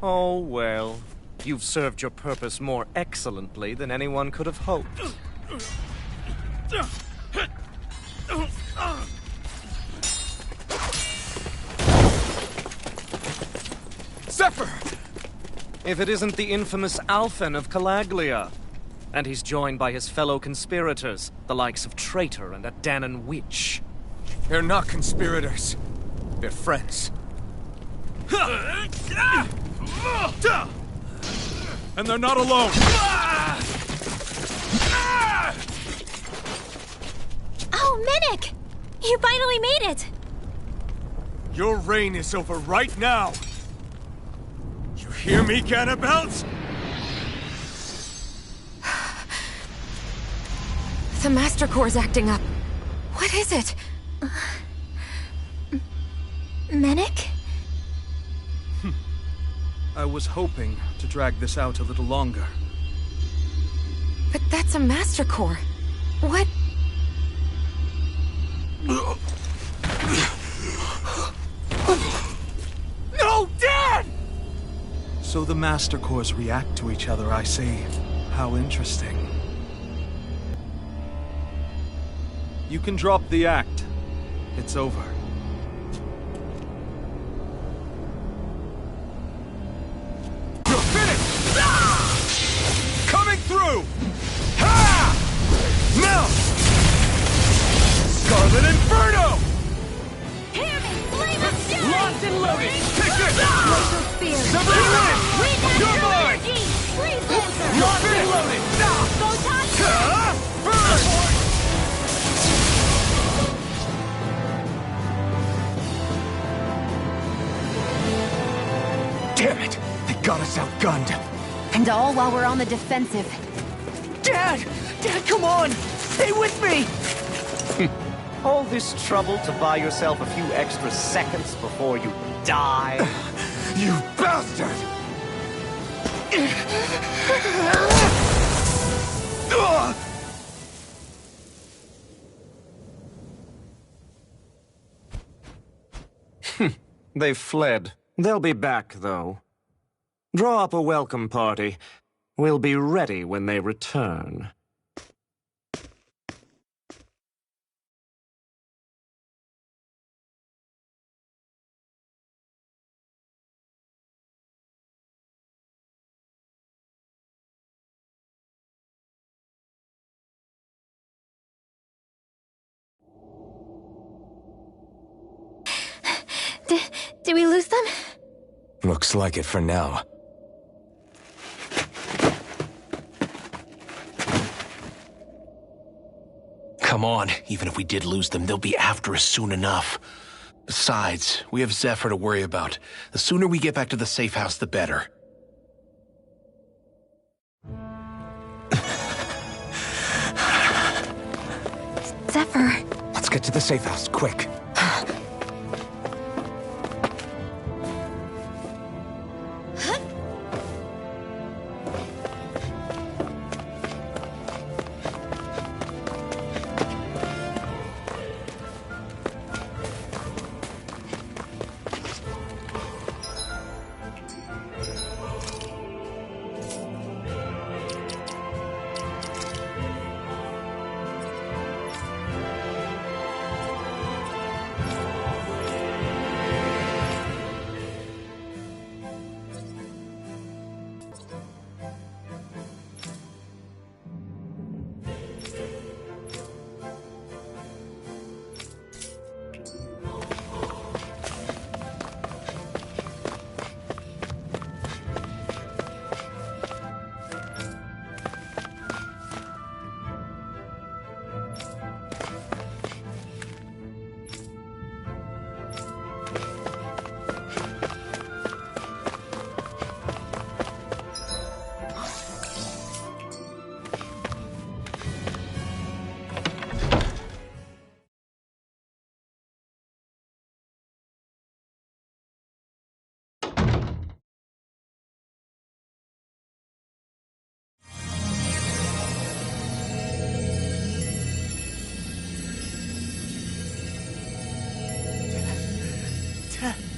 Oh, well. You've served your purpose more excellently than anyone could have hoped. Zephyr! If it isn't the infamous Alphen of Calaglia. And he's joined by his fellow conspirators, the likes of Traitor and a Dahnan Witch. They're not conspirators. They're friends. And they're not alone! Oh, Minik! You finally made it! Your reign is over right now! You hear me, Ganabelt? The Master Core's acting up. What is it? Minik? I was hoping to drag this out a little longer. But that's a Master Core. What? No, Dad! So the Master Cores react to each other, I see. How interesting. You can drop the act. It's over. You're finished! Coming through! Ha! Now! Scarlet Inferno! Hear me! Flame of fury! Locked and loaded! Take this! Laser spear! Sever your wind! Read You're mine! energy! Freeze Lancer! Locked and loaded! Photon! First! Damn it! They got us outgunned. And all while we're on the defensive. Damn Dad! Dad, come on! Stay with me! All this trouble to buy yourself a few extra seconds before you die? You bastard! They've fled. They'll be back, though. Draw up a welcome party. We'll be ready when they return. Did we lose them? Looks like it for now. Come on, even if we did lose them, they'll be after us soon enough. Besides, we have Zephyr to worry about. The sooner we get back to the safe house, the better. Zephyr. Let's get to the safe house, quick.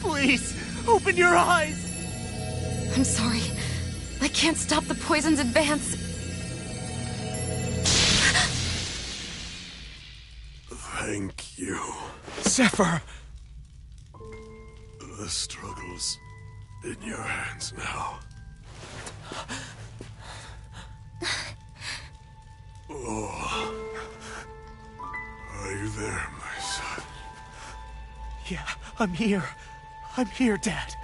Please, open your eyes! I'm sorry. I can't stop the poison's advance. Thank you. Zephyr! The struggle's in your hands now. Oh. Are you there, my son? Yeah, I'm here. I'm here, Dad.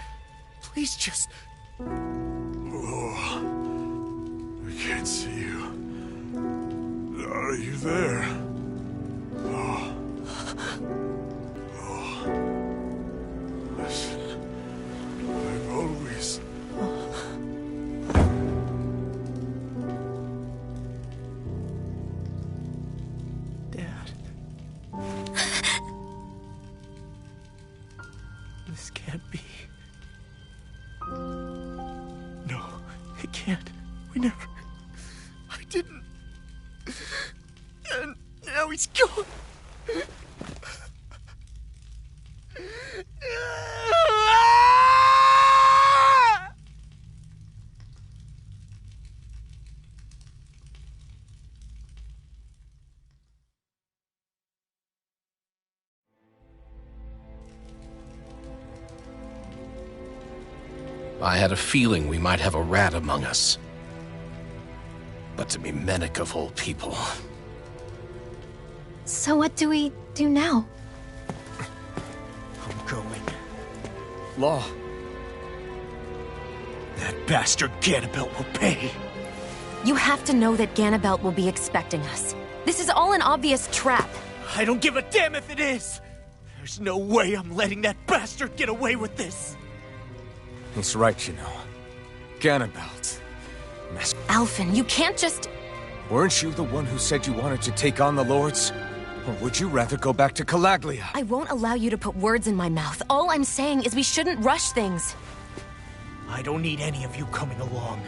Please just... Oh. I can't see you. Are you there? Oh. Oh. Listen. I've always... Dad. This can't be. No, it can't. We never... I didn't. And now he's gone. I had a feeling we might have a rat among us. But to be Menek of all people... So what do we do now? I'm going. Law. That bastard Ganabelt will pay. You have to know that Ganabelt will be expecting us. This is all an obvious trap. I don't give a damn if it is! There's no way I'm letting that bastard get away with this! He's right, you know. Ganabelt. Alphen, you can't just... Weren't you the one who said you wanted to take on the Lords? Or would you rather go back to Calaglia? I won't allow you to put words in my mouth. All I'm saying is we shouldn't rush things. I don't need any of you coming along.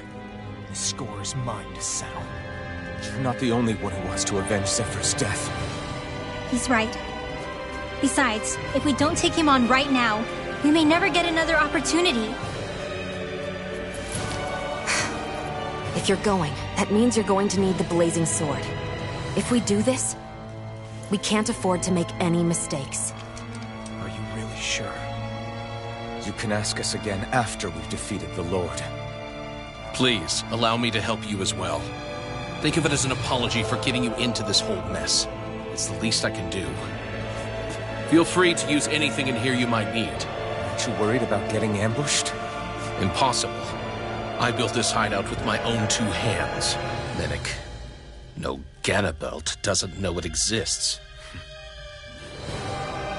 The score is mine to settle. You're not the only one who wants to avenge Zephyr's death. He's right. Besides, if we don't take him on right now, we may never get another opportunity. If you're going, that means you're going to need the Blazing Sword. If we do this, we can't afford to make any mistakes. Are you really sure? You can ask us again after we've defeated the Lord. Please, allow me to help you as well. Think of it as an apology for getting you into this whole mess. It's the least I can do. Feel free to use anything in here you might need. Aren't you worried about getting ambushed? Impossible. I built this hideout with my own 2 hands. Minik. No Ganabelt doesn't know it exists.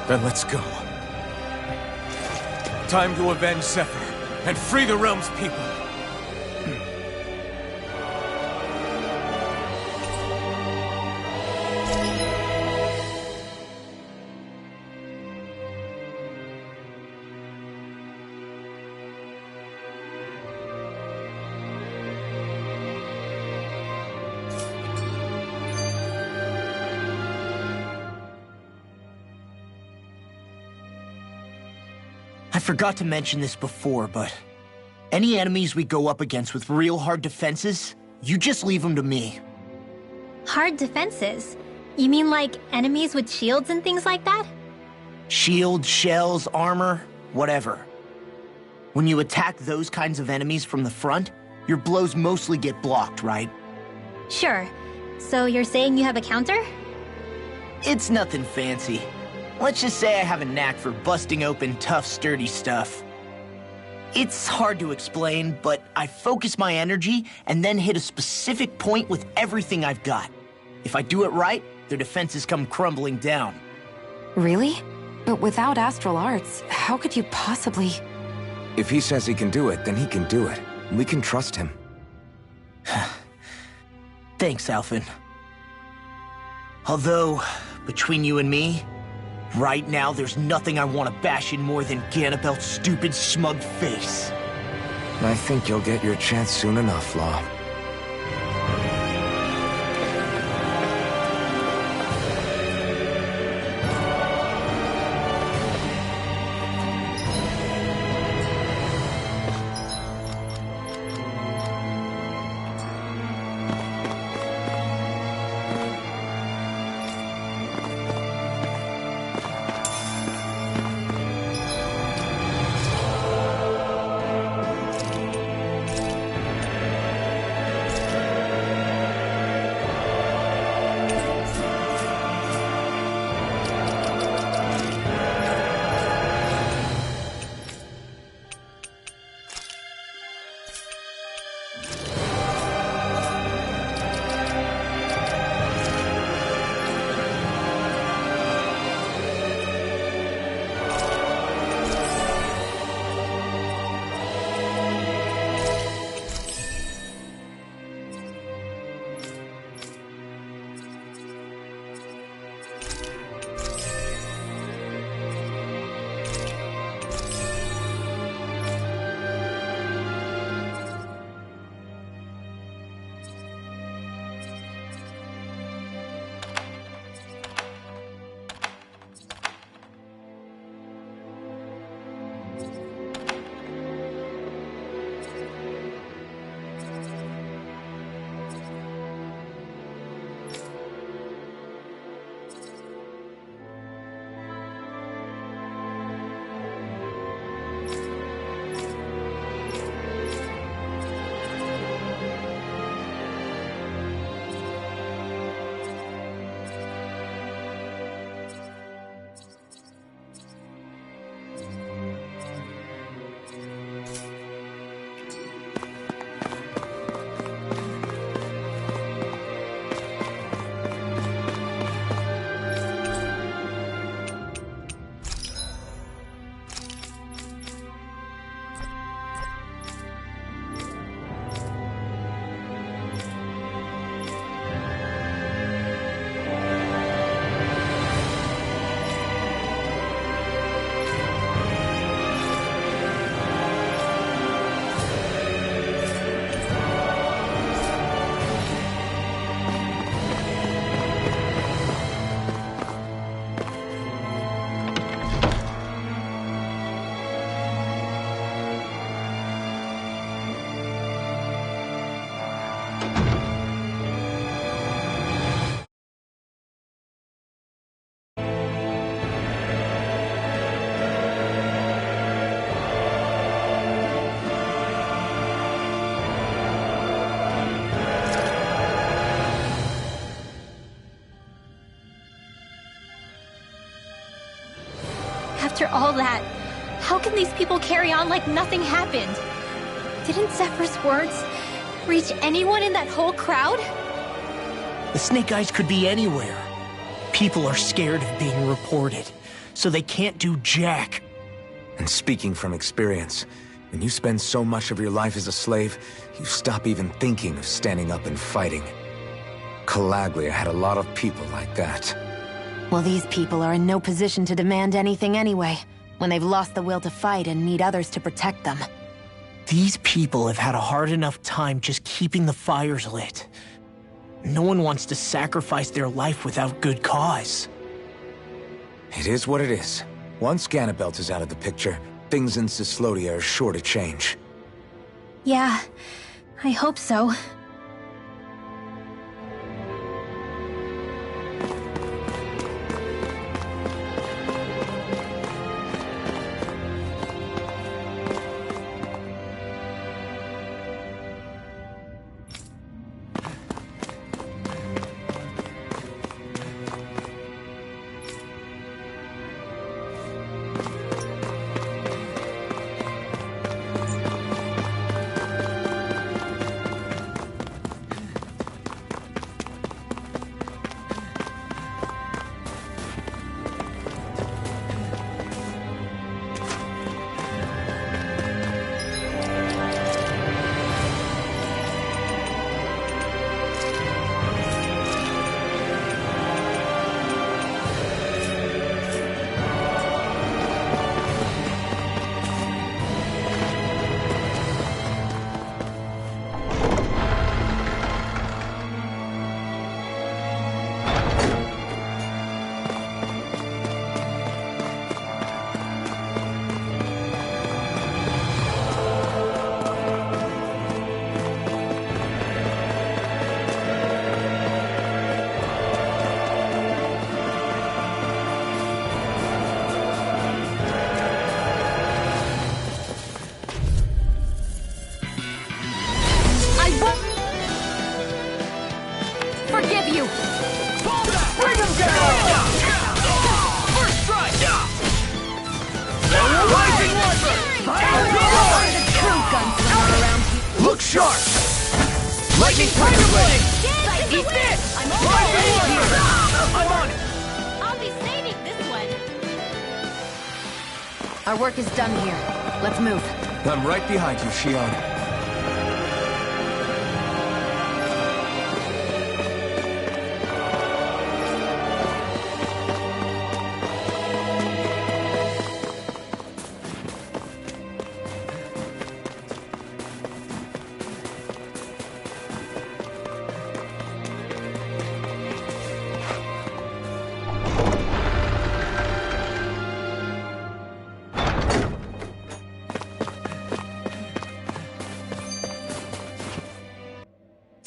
Then let's go. Time to avenge Zephyr and free the realm's people. I forgot to mention this before, but any enemies we go up against with real hard defenses, you just leave them to me. Hard defenses? You mean like enemies with shields and things like that? Shields, shells, armor, whatever. When you attack those kinds of enemies from the front, your blows mostly get blocked, right? Sure. So you're saying you have a counter? It's nothing fancy. Let's just say I have a knack for busting open tough, sturdy stuff. It's hard to explain, but I focus my energy and then hit a specific point with everything I've got. If I do it right, their defenses come crumbling down. Really? But without Astral Arts, how could you possibly... If he says he can do it, then he can do it. We can trust him. Thanks, Alphen. Although, between you and me, right now there's nothing I want to bash in more than Ganabelt's stupid, smug face. I think you'll get your chance soon enough, Law. After all that, how can these people carry on like nothing happened? Didn't Zephyr's words reach anyone in that whole crowd? The Snake Eyes could be anywhere. People are scared of being reported, so they can't do jack. And speaking from experience, when you spend so much of your life as a slave, you stop even thinking of standing up and fighting. Calaglia had a lot of people like that. Well, these people are in no position to demand anything anyway, when they've lost the will to fight and need others to protect them. These people have had a hard enough time just keeping the fires lit. No one wants to sacrifice their life without good cause. It is what it is. Once Ganabelt is out of the picture, things in Cyslodia are sure to change. Yeah, I hope so. Look sharp! Lightning Tiger Blade! Eat this! I'm on it! I'll be saving this one. Our work is done here. Let's move. I'm right behind you, Shion.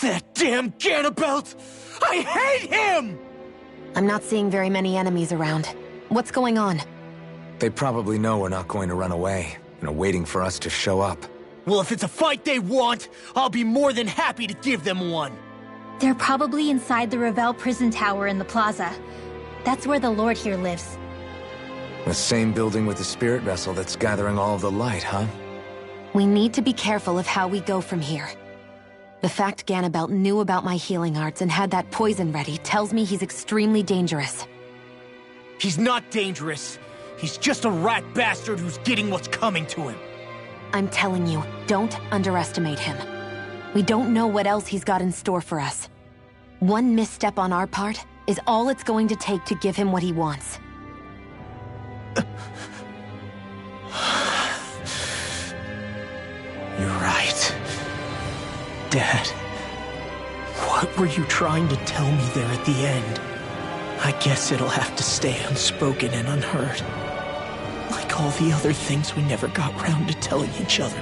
That damn Ganabelt! I hate him! I'm not seeing very many enemies around. What's going on? They probably know we're not going to run away, and are waiting for us to show up. Well, if it's a fight they want, I'll be more than happy to give them one. They're probably inside the Revel prison tower in the plaza. That's where the Lord here lives. The same building with the spirit vessel that's gathering all of the light, huh? We need to be careful of how we go from here. The fact Ganabelt knew about my healing arts and had that poison ready tells me he's extremely dangerous. He's not dangerous. He's just a rat bastard who's getting what's coming to him. I'm telling you, don't underestimate him. We don't know what else he's got in store for us. One misstep on our part is all it's going to take to give him what he wants. You're right. Dad, what were you trying to tell me there at the end? I guess it'll have to stay unspoken and unheard. Like all the other things we never got round to telling each other.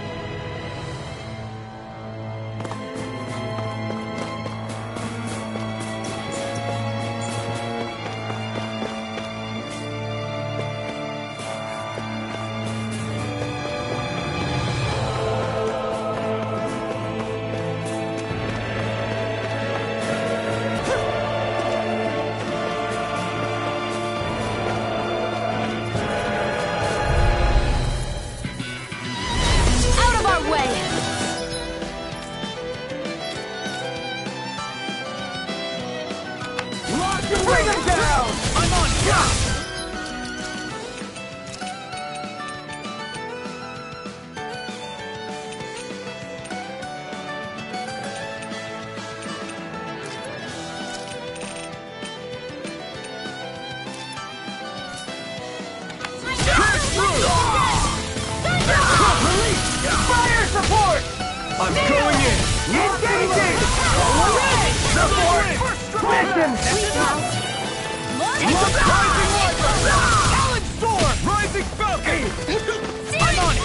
I'm going in! Engaging! Support! Mission! Rising Lyra! Talon Storm! Rising Falcon! I'm on it!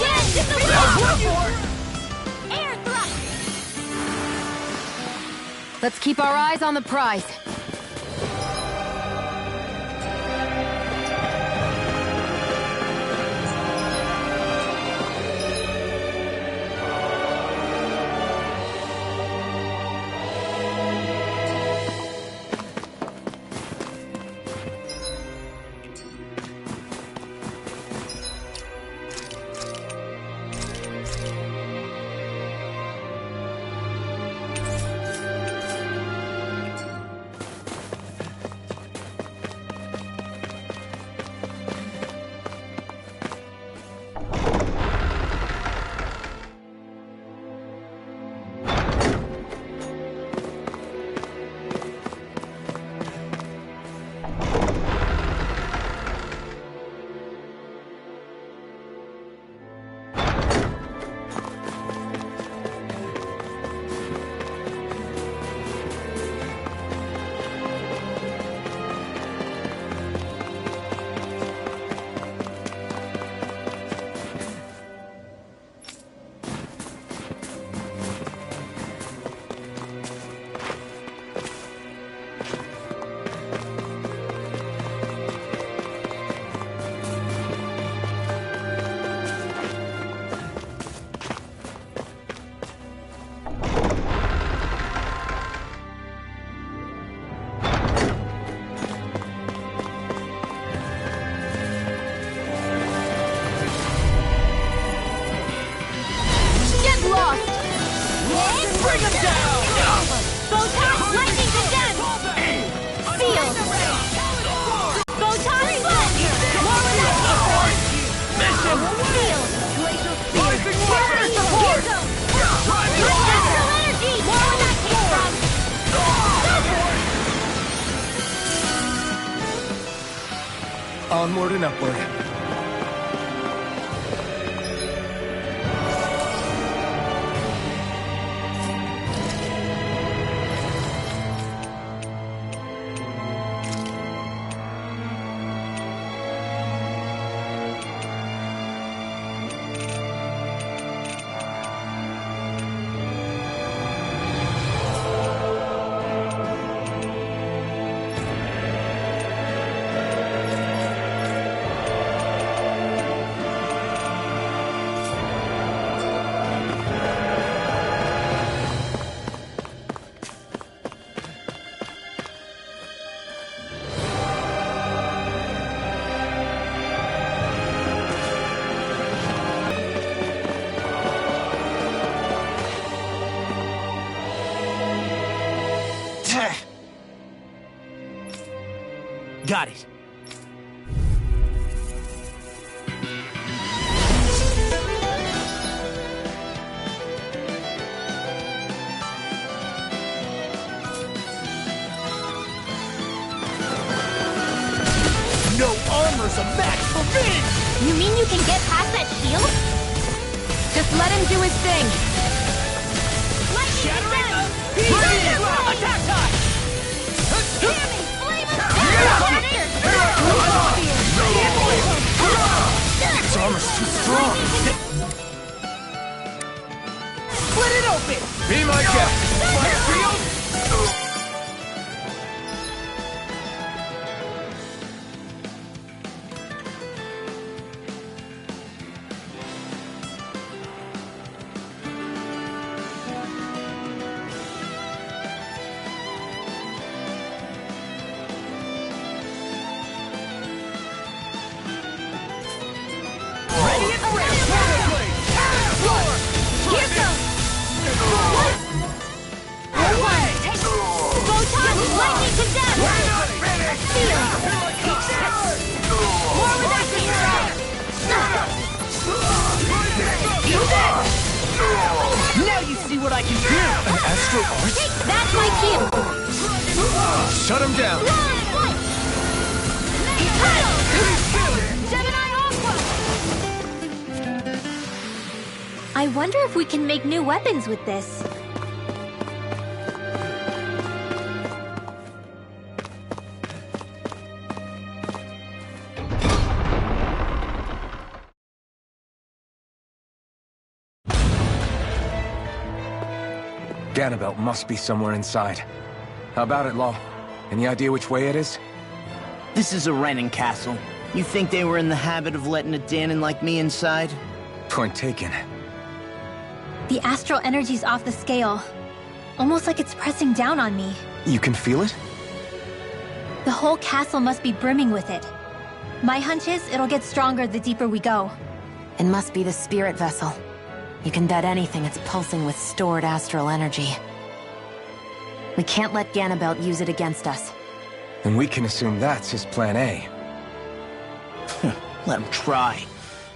Air thrust! Let's keep our eyes on the prize. Onward and upward. Got it. No armor's a match for me! You mean you can get past that shield? Just let him do his thing. Attack time! This armor's too strong! Split it open! Be my guest! My shield! Now you see what I can do! An astral arch? That's my cue! Shut him down! I wonder if we can make new weapons with this. Ganabelt must be somewhere inside. How about it, Law? Any idea which way it is? This is a Renan castle. You think they were in the habit of letting a Dahnan like me inside? Point taken. The astral energy's off the scale. Almost like it's pressing down on me. You can feel it? The whole castle must be brimming with it. My hunch is it'll get stronger the deeper we go. It must be the spirit vessel. You can bet anything it's pulsing with stored astral energy. We can't let Ganabelt use it against us. And we can assume that's his plan A. Let him try.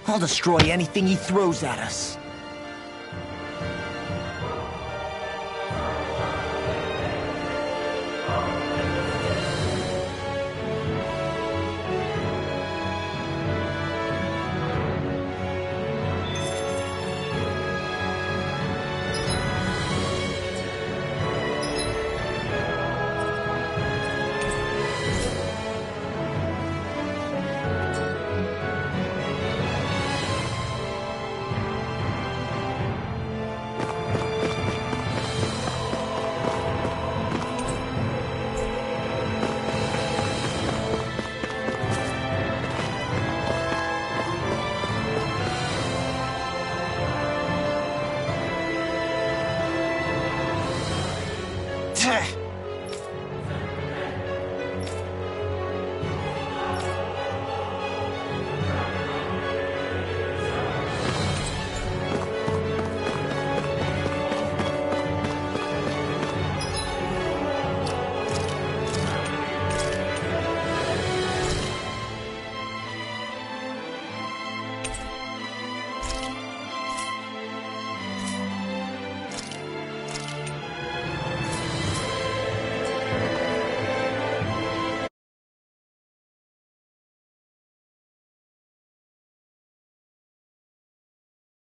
I'll destroy anything he throws at us.